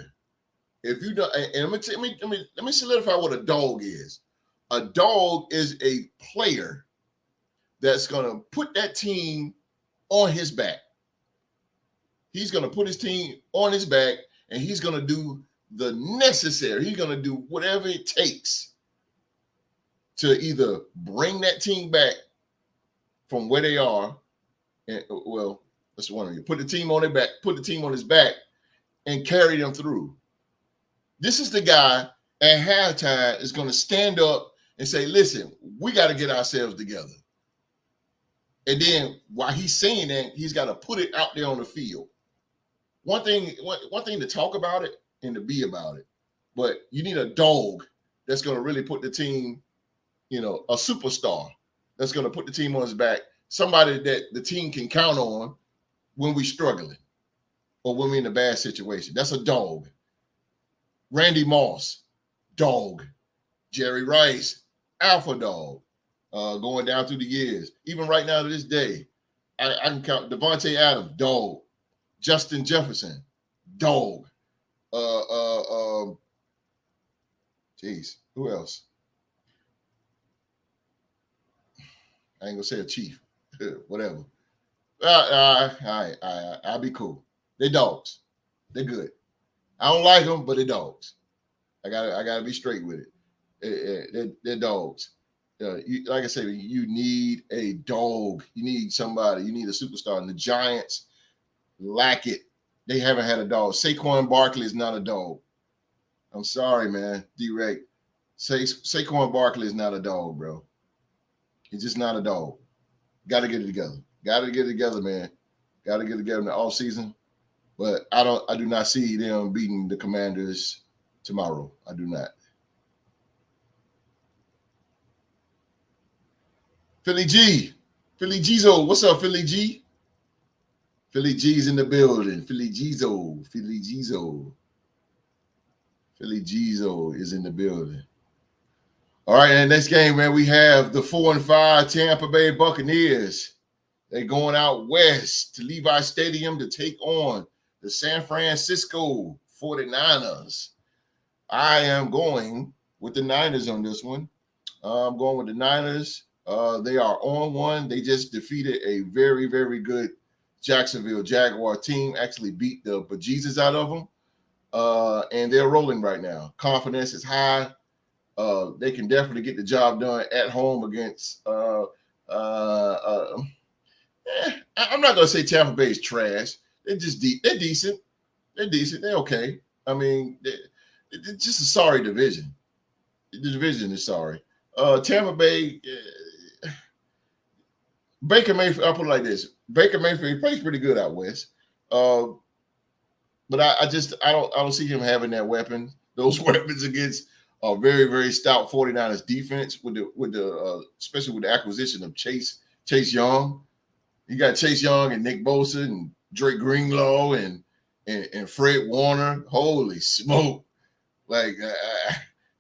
if you don't, and let me solidify what a dog is. A dog is a player that's going to put that team on his back. He's going to put his team on his back, and he's going to do the necessary. He's going to do whatever it takes to either bring that team back from where they are. And, that's one of you. Put the team on their back, put the team on his back, and carry them through. This is the guy at halftime is going to stand up and say, listen, we got to get ourselves together. And then while he's saying that, he's got to put it out there on the field. One thing to talk about it and to be about it, but you need a dog that's going to really put the team a superstar that's going to put the team on his back, somebody that the team can count on when we're struggling or when we're in a bad situation. That's a dog. Randy Moss, dog. Jerry Rice, alpha dog. Going down through the years. Even right now to this day, I can count Davante Adams, dog. Justin Jefferson, dog. Jeez, who else? I ain't gonna say a chief, whatever. I'll be cool. They dogs. They're good. I don't like them, but they're dogs. I gotta be straight with it. They're dogs. Like I said, you need a dog. You need somebody. You need a superstar. And the Giants lack it. They haven't had a dog. Saquon Barkley is not a dog. I'm sorry, man. D-Rec. Saquon Barkley is not a dog, bro. He's just not a dog. Got to get it together. Got to get it together, man. Got to get it together in the offseason. But I do not see them beating the Commanders tomorrow. I do not. Philly G. Philly Gzo. What's up, Philly G? Philly G's in the building. Philly Gzo. Philly Gzo. Philly Gzo is in the building. All right, and next game, man, we have the 4-5 Tampa Bay Buccaneers. They're going out west to Levi Stadium to take on the San Francisco 49ers. I am going with the Niners on this one. I'm going with the Niners. They are on one. They just defeated a very, very good Jacksonville Jaguar team, actually beat the bejesus out of them. And they're rolling right now. Confidence is high. They can definitely get the job done at home against I'm not gonna say Tampa Bay is trash. They're just they're decent. They're decent. They're okay. I mean, it's just a sorry division. The division is sorry. Tampa Bay, Baker Mayfield, I'll put it like this. Baker Mayfield, he plays pretty good out west. But I don't see him having that weapon, those weapons against a very, very stout 49ers defense with the especially with the acquisition of Chase Young. You got Chase Young and Nick Bosa and Drake Greenlaw and Fred Warner. Holy smoke. Like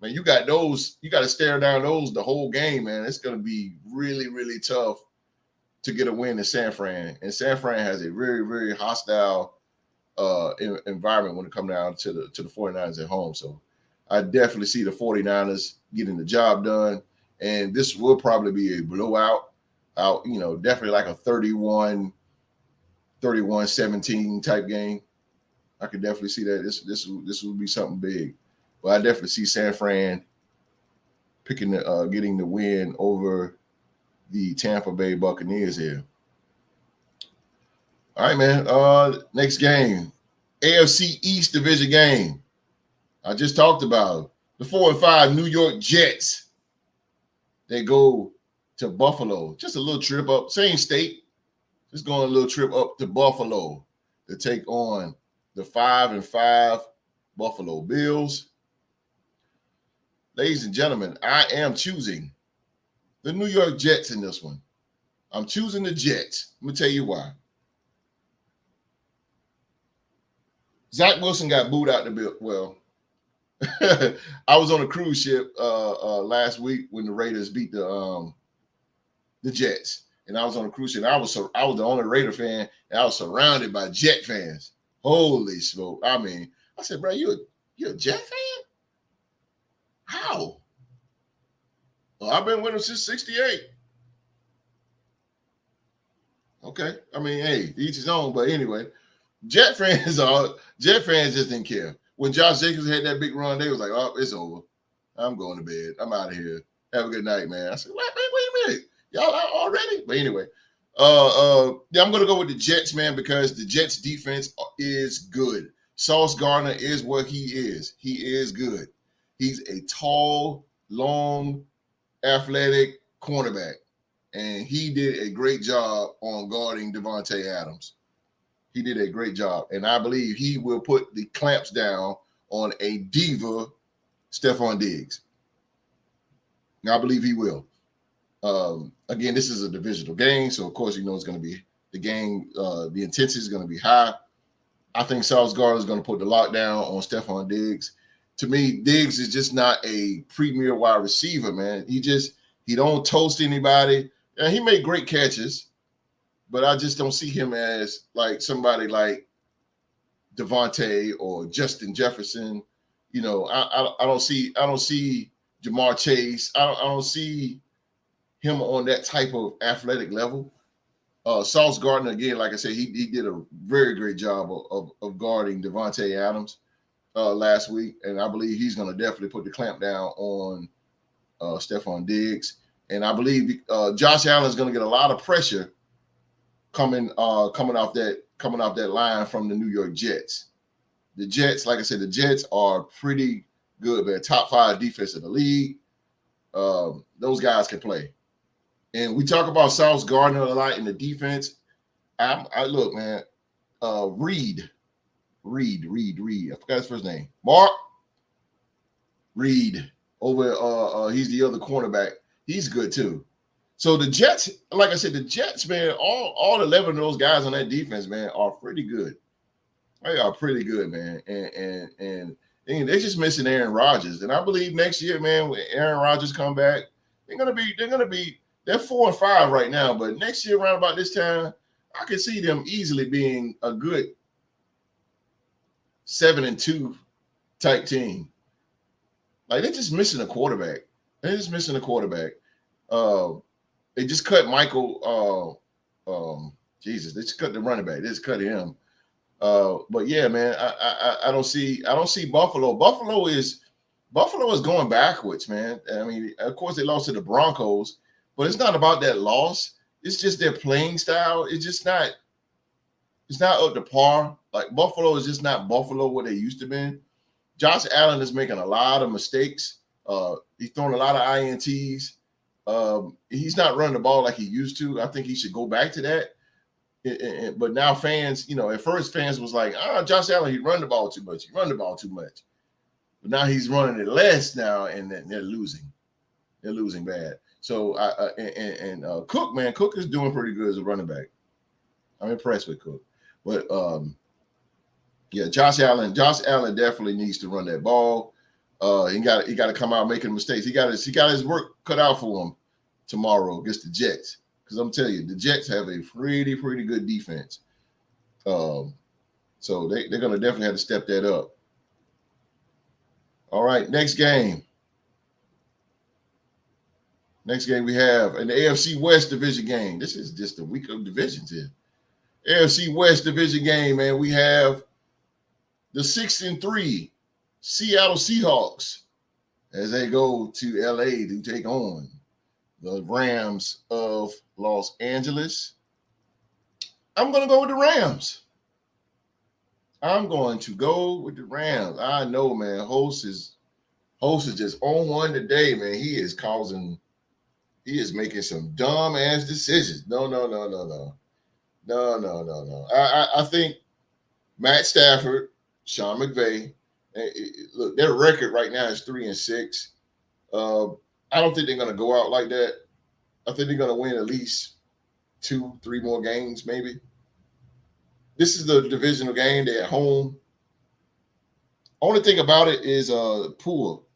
man, you got those, you got to stare down those the whole game, man. It's gonna be really, really tough to get a win in San Fran. And San Fran has a very, very hostile environment when it comes down to the 49ers at home. So I definitely see the 49ers getting the job done. And this will probably be a blowout. Definitely like a 31-17 type game. I could definitely see that. This will be something big. But I definitely see San Fran getting the win over the Tampa Bay Buccaneers here. All right, man. Next game, AFC East division game. I just talked about the 4-5 New York Jets. They go to Buffalo, just a little trip up, same state, just going a little trip up to Buffalo to take on the 5-5 Buffalo Bills. Ladies and gentlemen, I am choosing the New York Jets in this one. I'm choosing the Jets. Let me tell you why. Zach Wilson got booed out the bill. Well, I was on a cruise ship last week when the Raiders beat the Jets, and I was on a cruise ship. And I was the only Raider fan, and I was surrounded by Jet fans. Holy smoke! I mean, I said, bro, you a Jet fan? How? Well, I've been with them since '68. Okay, I mean, hey, each his own. But anyway, Jet fans just didn't care. When Josh Jacobs had that big run, they was like, "Oh, it's over. I'm going to bed. I'm out of here. Have a good night, man." I said, "Wait a minute, y'all out already?" But anyway, yeah, I'm gonna go with the Jets, man, because the Jets defense is good. Sauce Gardner is what he is. He is good. He's a tall, long, athletic cornerback, and he did a great job on guarding Davante Adams. He did a great job, and I believe he will put the clamps down on a diva, Stephon Diggs. I believe he will. Again, this is a divisional game, so of course, it's going to be the game. The intensity is going to be high. I think Sauce Gardner is going to put the lockdown on Stephon Diggs. To me, Diggs is just not a premier wide receiver, man. He don't toast anybody. And he made great catches, but I just don't see him as like somebody like Devontae or Justin Jefferson. I don't see Jamar Chase. I don't see him on that type of athletic level. Sauce Gardner, again, like I said, he did a very great job of guarding Devontae Adams last week, and I believe he's going to definitely put the clamp down on Stephon Diggs. And I believe Josh Allen is going to get a lot of pressure coming off that line from the New York Jets. The Jets, like I said, the Jets are pretty good. They're top 5 defense in the league. Those guys can play. And we talk about Sauce Gardner a lot in the defense. I look, man. Reed. I forgot his first name. Mark Reed. Over. He's the other cornerback. He's good too. So the Jets, like I said, the Jets, man. All 11 of those guys on that defense, man, are pretty good. They are pretty good, man. And they're just missing Aaron Rodgers. And I believe next year, man, when Aaron Rodgers come back, they're gonna be. They're 4-5 right now, but next year around about this time, I could see them easily being a good 7-2 type team. Like they're just missing a quarterback. They just cut Michael. They just cut the running back. They just cut him. But yeah, man, I don't see Buffalo. Buffalo is going backwards, man. I mean, of course, they lost to the Broncos. But it's not about that loss. It's just their playing style. It's not up to par. Like Buffalo is just not Buffalo what they used to be. Josh Allen is making a lot of mistakes. He's throwing a lot of INTs. He's not running the ball like he used to. I think he should go back to that. But now fans, at first fans was like, Josh Allen, he run the ball too much. But now he's running it less now, and they're losing. They're losing bad. So Cook, man, Cook is doing pretty good as a running back. I'm impressed with Cook, but yeah, Josh Allen definitely needs to run that ball. He got to come out making mistakes. He got his work cut out for him tomorrow against the Jets, because I'm telling you, the Jets have a pretty good defense. So they're gonna definitely have to step that up. All right, next game. Next game we have an AFC West division game. This is just a week of divisions here. AFC West division game, man. We have the 6-3 Seattle Seahawks as they go to LA to take on the Rams of Los Angeles. I'm going to go with the Rams. I know, man. Host is just on one today, man. He is making some dumb ass decisions. No. I think Matt Stafford, Sean McVay, look, their record right now is 3-6. I don't think they're going to go out like that. I think they're going to win at least 2-3 more games, maybe. This is the divisional game. They're at home. Only thing about it is Poole.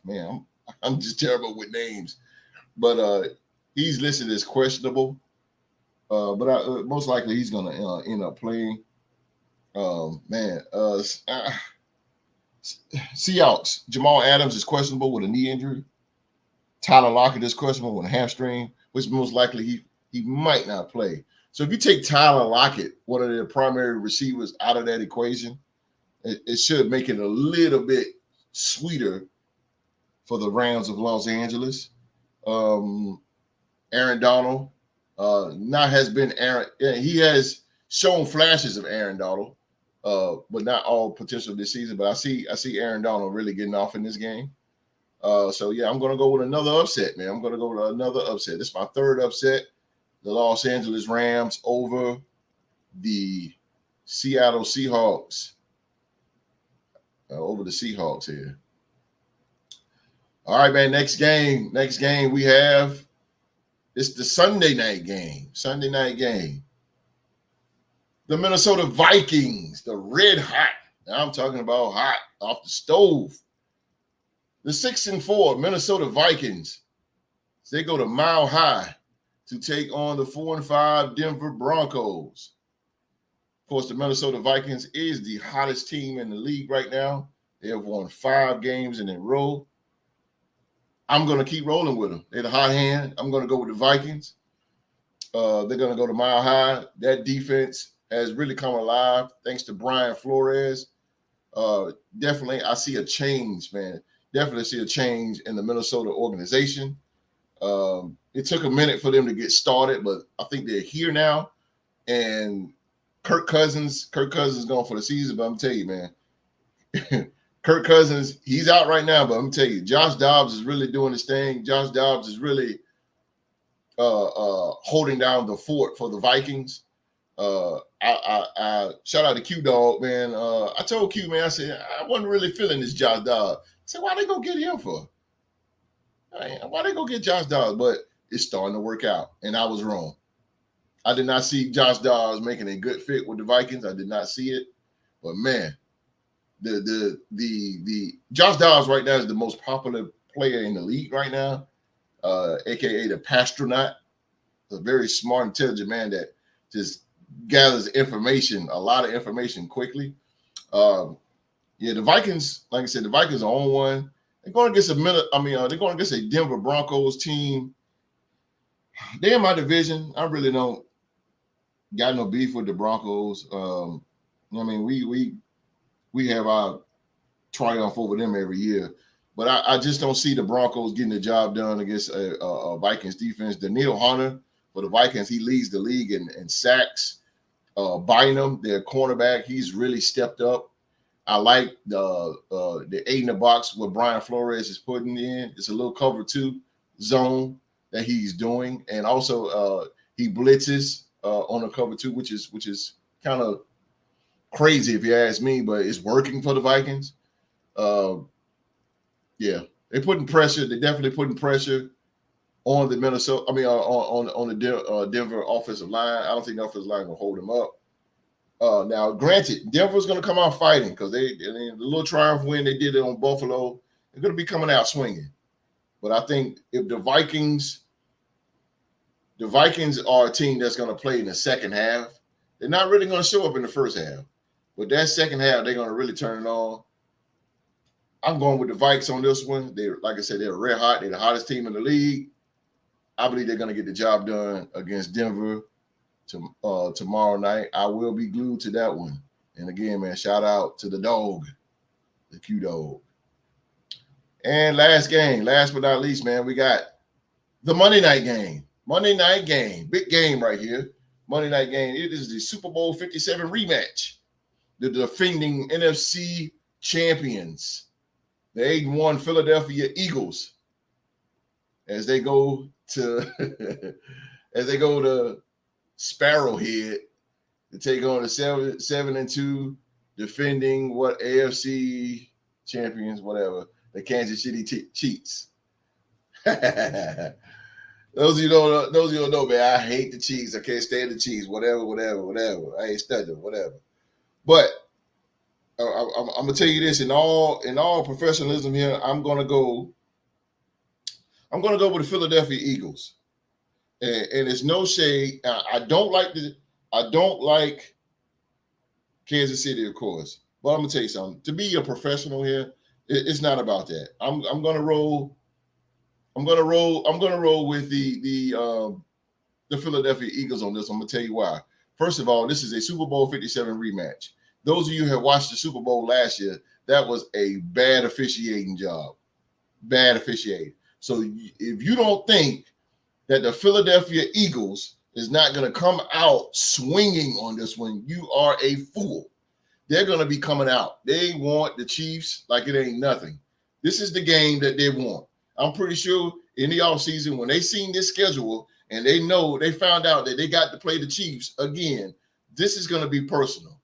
Man, I'm just terrible with names, but he's listed as questionable. But most likely he's going to end up playing. Seahawks. Jamal Adams is questionable with a knee injury. Tyler Lockett is questionable with a hamstring, which most likely he might not play. So if you take Tyler Lockett, one of their primary receivers, out of that equation, it should make it a little bit sweeter for the Rams of Los Angeles. Aaron Donald now has been Aaron. He has shown flashes of Aaron Donald, but not all potential this season. But I see Aaron Donald really getting off in this game. So yeah, I'm going to go with another upset, man. This is my third upset. The Los Angeles Rams over the Seattle Seahawks. Over the Seahawks here. All right, man. Next game we have, it's the Sunday night game. Sunday night game. The Minnesota Vikings, the red hot. Now I'm talking about hot off the stove. The 6-4 Minnesota Vikings. They go to Mile High to take on the 4-5 Denver Broncos. Of course, the Minnesota Vikings is the hottest team in the league right now. They have won 5 games in a row. I'm going to keep rolling with them. They're the hot hand. I'm going to go with the Vikings. They're going to go to Mile High. That defense has really come alive thanks to Brian Flores. Definitely, I see a change, man. Definitely see a change in the Minnesota organization. It took a minute for them to get started, but I think they're here now. And Kirk Cousins going for the season, but I'm telling you, man, Kirk Cousins, he's out right now, but I'm telling you, Josh Dobbs is really doing his thing. Josh Dobbs is really holding down the fort for the Vikings. I shout out to Q Dog, man. I told Q, man, I said I wasn't really feeling this Josh Dobbs. I said, why they go get him for? Why they go get Josh Dobbs? But it's starting to work out, and I was wrong. I did not see Josh Dobbs making a good fit with the Vikings. I did not see it, but man, the Josh Dobbs right now is the most popular player in the league right now, aka the Pastronaut, a very smart, intelligent man that just gathers information, a lot of information quickly. The Vikings, like I said, the Vikings are on one. They're going against they're going against a Denver Broncos team. They're in my division. I really don't got no beef with the Broncos. We have our triumph over them every year, but I just don't see the Broncos getting the job done against a Vikings defense. Danielle Hunter for the Vikings, he leads the league in sacks. Bynum, their cornerback, he's really stepped up. I like the 8 in the box what Brian Flores is putting in. It's a little cover 2 zone that he's doing, and also he blitzes on a cover 2, which is kind of crazy if you ask me, but it's working for the Vikings. They're putting pressure. They're definitely putting pressure on the Minnesota. On the Denver offensive line. I don't think the offensive line will hold them up. Now, granted, Denver's going to come out fighting because the little triumph win they did it on Buffalo. They're going to be coming out swinging. But I think if the Vikings are a team that's going to play in the second half, they're not really going to show up in the first half. But that second half, they're going to really turn it on. I'm going with the Vikes on this one. Like I said, they're red hot. They're the hottest team in the league. I believe they're going to get the job done against Denver tomorrow night. I will be glued to that one. And again, man, shout out to the dog, the Q Dog. And last but not least, man, we got the Monday night game. Monday night game, big game right here. Monday night game. It is the Super Bowl 57 rematch. The defending NFC champions, the 8-1 Philadelphia Eagles, as they go to Sparrowhead to take on the 7-2 defending AFC champions, whatever, the Kansas City Chiefs. Those of you don't know, man, I hate the Chiefs. I can't stand the Chiefs. Whatever. I ain't studying, whatever. But I'm gonna tell you this: in all professionalism here, I'm gonna go with the Philadelphia Eagles, and it's no shade. I don't like Kansas City, of course, but I'm gonna tell you something. To be a professional here, it's not about that. I'm gonna roll with the Philadelphia Eagles on this. I'm gonna tell you why. First of all, this is a Super Bowl 57 rematch. Those of you who have watched the Super Bowl last year, that was a bad officiating job. Bad officiating. So if you don't think that the Philadelphia Eagles is not going to come out swinging on this one, you are a fool. They're going to be coming out. They want the Chiefs like it ain't nothing. This is the game that they want. I'm pretty sure in the offseason, when they seen this schedule and they found out that they got to play the Chiefs again, this is going to be personal.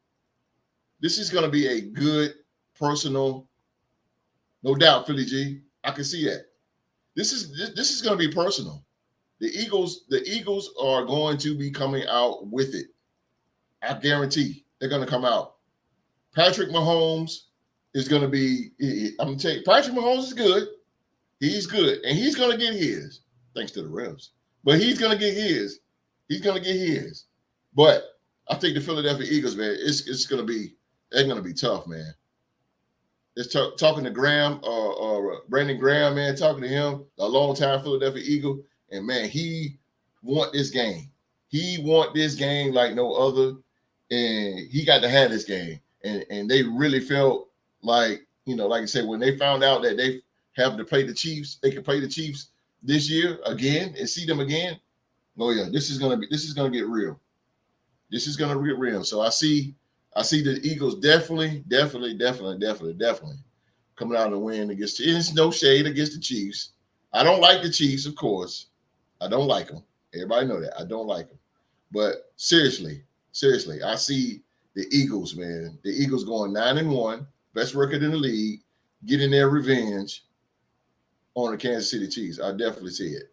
This is going to be a good personal, no doubt, Philly G. I can see that. This is going to be personal. The Eagles are going to be coming out with it. I guarantee they're going to come out. Patrick Mahomes is going to be. I'm going to tell you, Patrick Mahomes is good. He's good, and he's going to get his, thanks to the refs. But he's going to get his. He's going to get his. But I think the Philadelphia Eagles, man, it's going to be. They're going to be tough, man. It's talking to Graham or Brandon Graham, man, talking to him, a long-time Philadelphia Eagle, and man, he want this game. He want this game like no other, and he got to have this game. And they really felt like, like I said, when they found out that they have to play the Chiefs, they can play the Chiefs this year again and see them again. Oh yeah, this is gonna get real. This is gonna get real. So I see the Eagles definitely coming out and win against. It's no shade against the Chiefs. I don't like the Chiefs, of course. I don't like them. Everybody know that. I don't like them. But seriously, I see the Eagles, man. The Eagles going 9-1, best record in the league, getting their revenge on the Kansas City Chiefs. I definitely see it.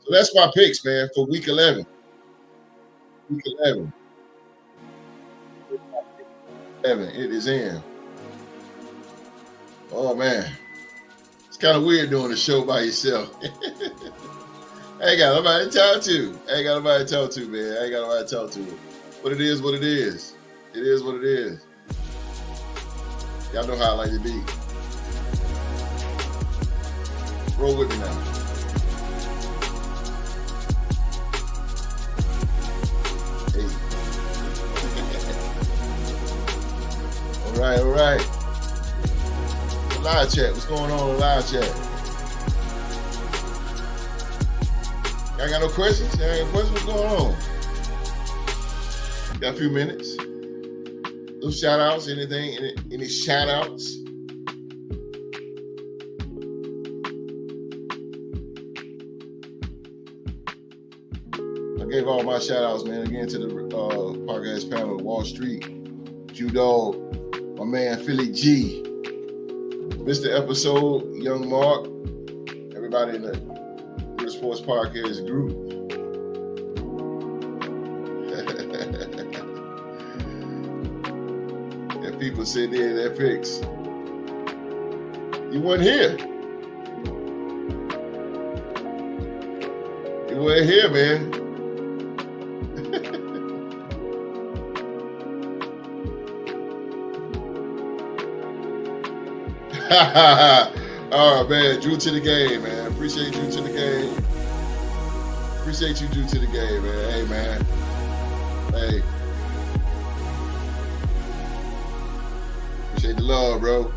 So that's my picks, man, for Week 11. Week 11. It is in. Oh man, it's kind of weird doing a show by yourself. I ain't got nobody to talk to. Man. I ain't got nobody to talk to. But it is what it is. It is what it is. Y'all know how I like to be. Roll with me now. All right. Live chat. What's going on in live chat? Y'all got no questions? What's going on? Got a few minutes. Little shout outs, anything? Any shout outs? I gave all my shout outs, man, again to the podcast panel of Wall Street, Q-Dog, my man Philly G, Mr. Episode, Young Mark, everybody in the Real Sports Podcast group. And people sitting there in their picks. You weren't here. You weren't here, man. All right, man. Drew to the game, man. Appreciate you to the game. Appreciate you, Drew to the game, man. Hey, man. Hey. Appreciate the love, bro.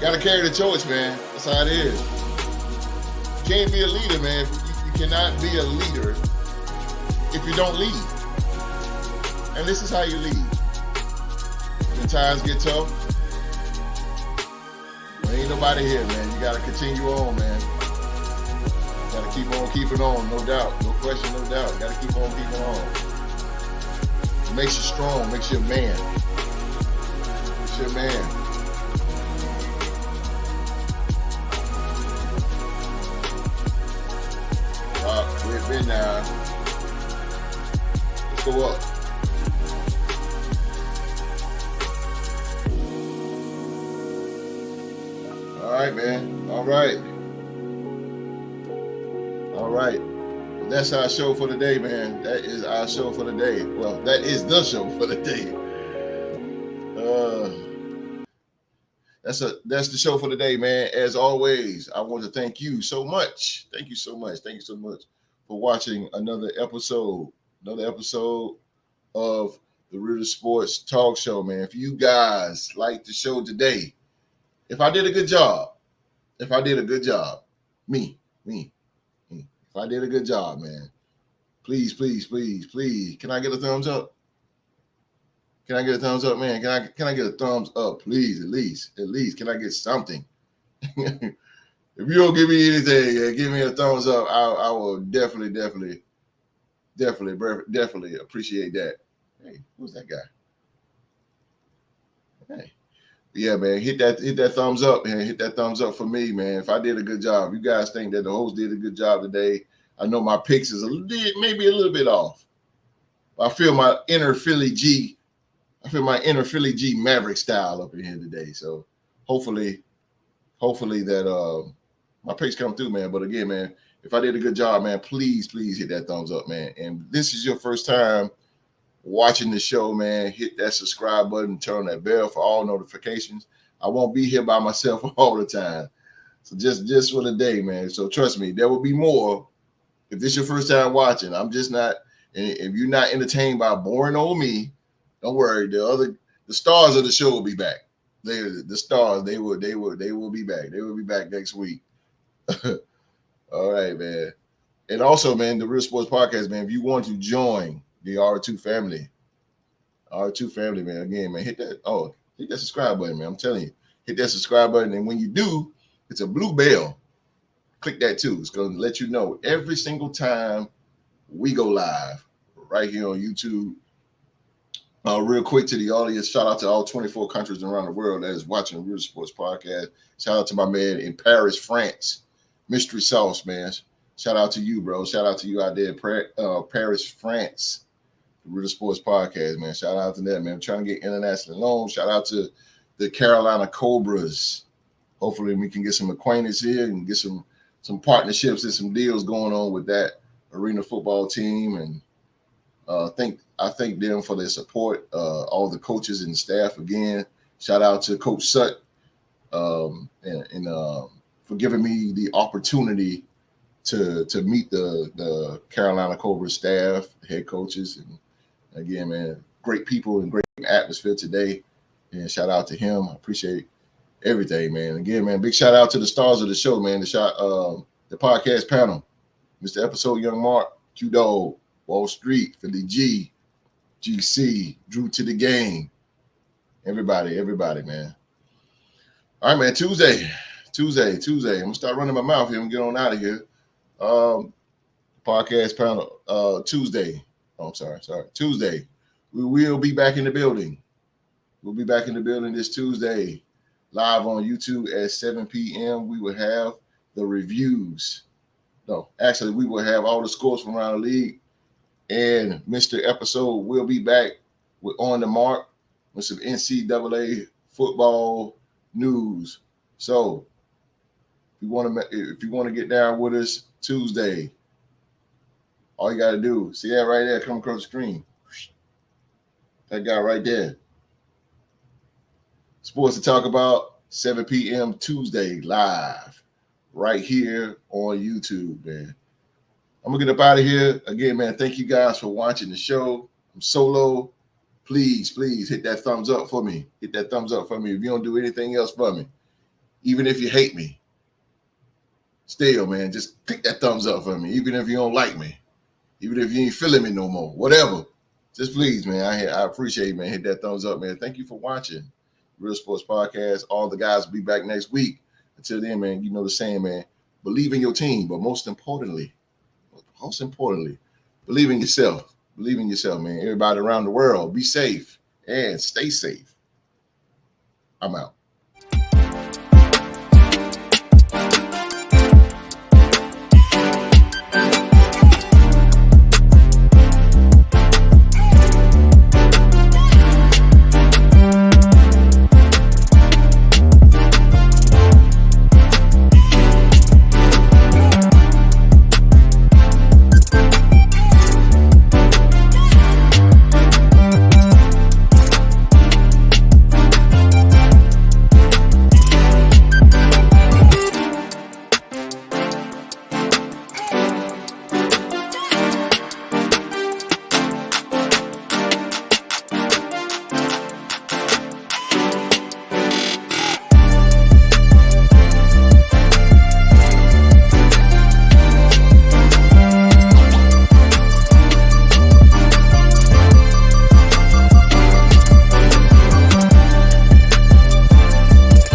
Gotta carry the torch, man. That's how it is. You can't be a leader, man. You cannot be a leader if you don't lead. And this is how you lead. When times get tough, ain't nobody here, man. You gotta continue on, man. Gotta keep on keeping on, no doubt. No question, no doubt. Gotta keep on keeping on. It makes you strong, makes you a man. Makes you a man. We've been now. Let's go up. All right, man. All right. That's our show for the day, man. That is our show for the day. Well, that is the show for the day. That's the show for the day, man. As always, I want to thank you so much. Thank you so much for watching another episode of the Real Sports Talk Show, man. If you guys like the show today, if I did a good job, me, if I did a good job, man, please, can I get a thumbs up? Can I get a thumbs up, man? Can I get a thumbs up, please? At least, can I get something? If you don't give me anything, give me a thumbs up. I will definitely appreciate that. Hey, who's that guy? Hey. Yeah, man, hit that thumbs up, man. Hit that thumbs up for me, man. If I did a good job, you guys think that the host did a good job today. I know my picks is maybe a little bit off. I feel my inner Philly G. I feel my inner Philly G Maverick style up in here today. So hopefully that my picks come through, man. But again, man, if I did a good job, man, please hit that thumbs up, man. And this is your first time watching the show, man, hit that subscribe button, turn on that bell for all notifications. I won't be here by myself all the time. So just for the day, man. So trust me, there will be more. If this is your first time watching, I'm just not, and if you're not entertained by boring old me, don't worry. The stars of the show will be back. The stars, they will be back. They will be back next week. All right, man. And also, man, the Real Sports Podcast, man, if you want to join the R2 family, man, again, man, hit that subscribe button, man. I'm telling you, hit that subscribe button. And when you do, it's a blue bell. Click that too. It's going to let you know every single time we go live right here on YouTube. Real quick to the audience, shout out to all 24 countries around the world that is watching the Real Sports Podcast. Shout out to my man in Paris, France, Mystery Sauce, man. Shout out to you, bro. Shout out to you out there in Paris, France, the Real Sports Podcast, man. Shout out to that, man. I'm trying to get international loans. Shout out to the Carolina Cobras. Hopefully we can get some acquaintance here and get some partnerships and some deals going on with that arena football team. And I thank them for their support, all the coaches and staff again. Shout out to Coach Sut and for giving me the opportunity to meet the Carolina Cobra staff, head coaches, and again, man, great people and great atmosphere today. And shout out to him. I appreciate everything, man. Again, man, big shout out to the stars of the show, man. The podcast panel, Mr. Episode Young Mark, Q Dog, Wall Street, Philly G, GC, Drew to the Game. Everybody, man. All right, man. Tuesday. I'm gonna start running my mouth here and get on out of here. Podcast panel. Tuesday. Oh, I'm sorry. Tuesday. We will be back in the building. We'll be back in the building this Tuesday, live on YouTube at 7 p.m. We will have the reviews. No, actually, we will have all the scores from around the league. And Mr. Episode will be back with On the Mark with some NCAA football news. So if you want to get down with us Tuesday, all you got to do, see that right there, come across the screen. That guy right there. Sports to talk about, 7 p.m. Tuesday, live, right here on YouTube, man. I'm going to get up out of here. Again, man, thank you guys for watching the show. I'm Solo. Please hit that thumbs up for me. Hit that thumbs up for me. If you don't do anything else for me, even if you hate me, still, man, just click that thumbs up for me. Even if you don't like me, even if you ain't feeling me no more, whatever. Just please, man, I appreciate it, man. Hit that thumbs up, man. Thank you for watching Real Sports Podcast. All the guys will be back next week. Until then, man, you know the saying, man, believe in your team, but most importantly, believe in yourself. Believe in yourself, man. Everybody around the world, be safe and stay safe. I'm out.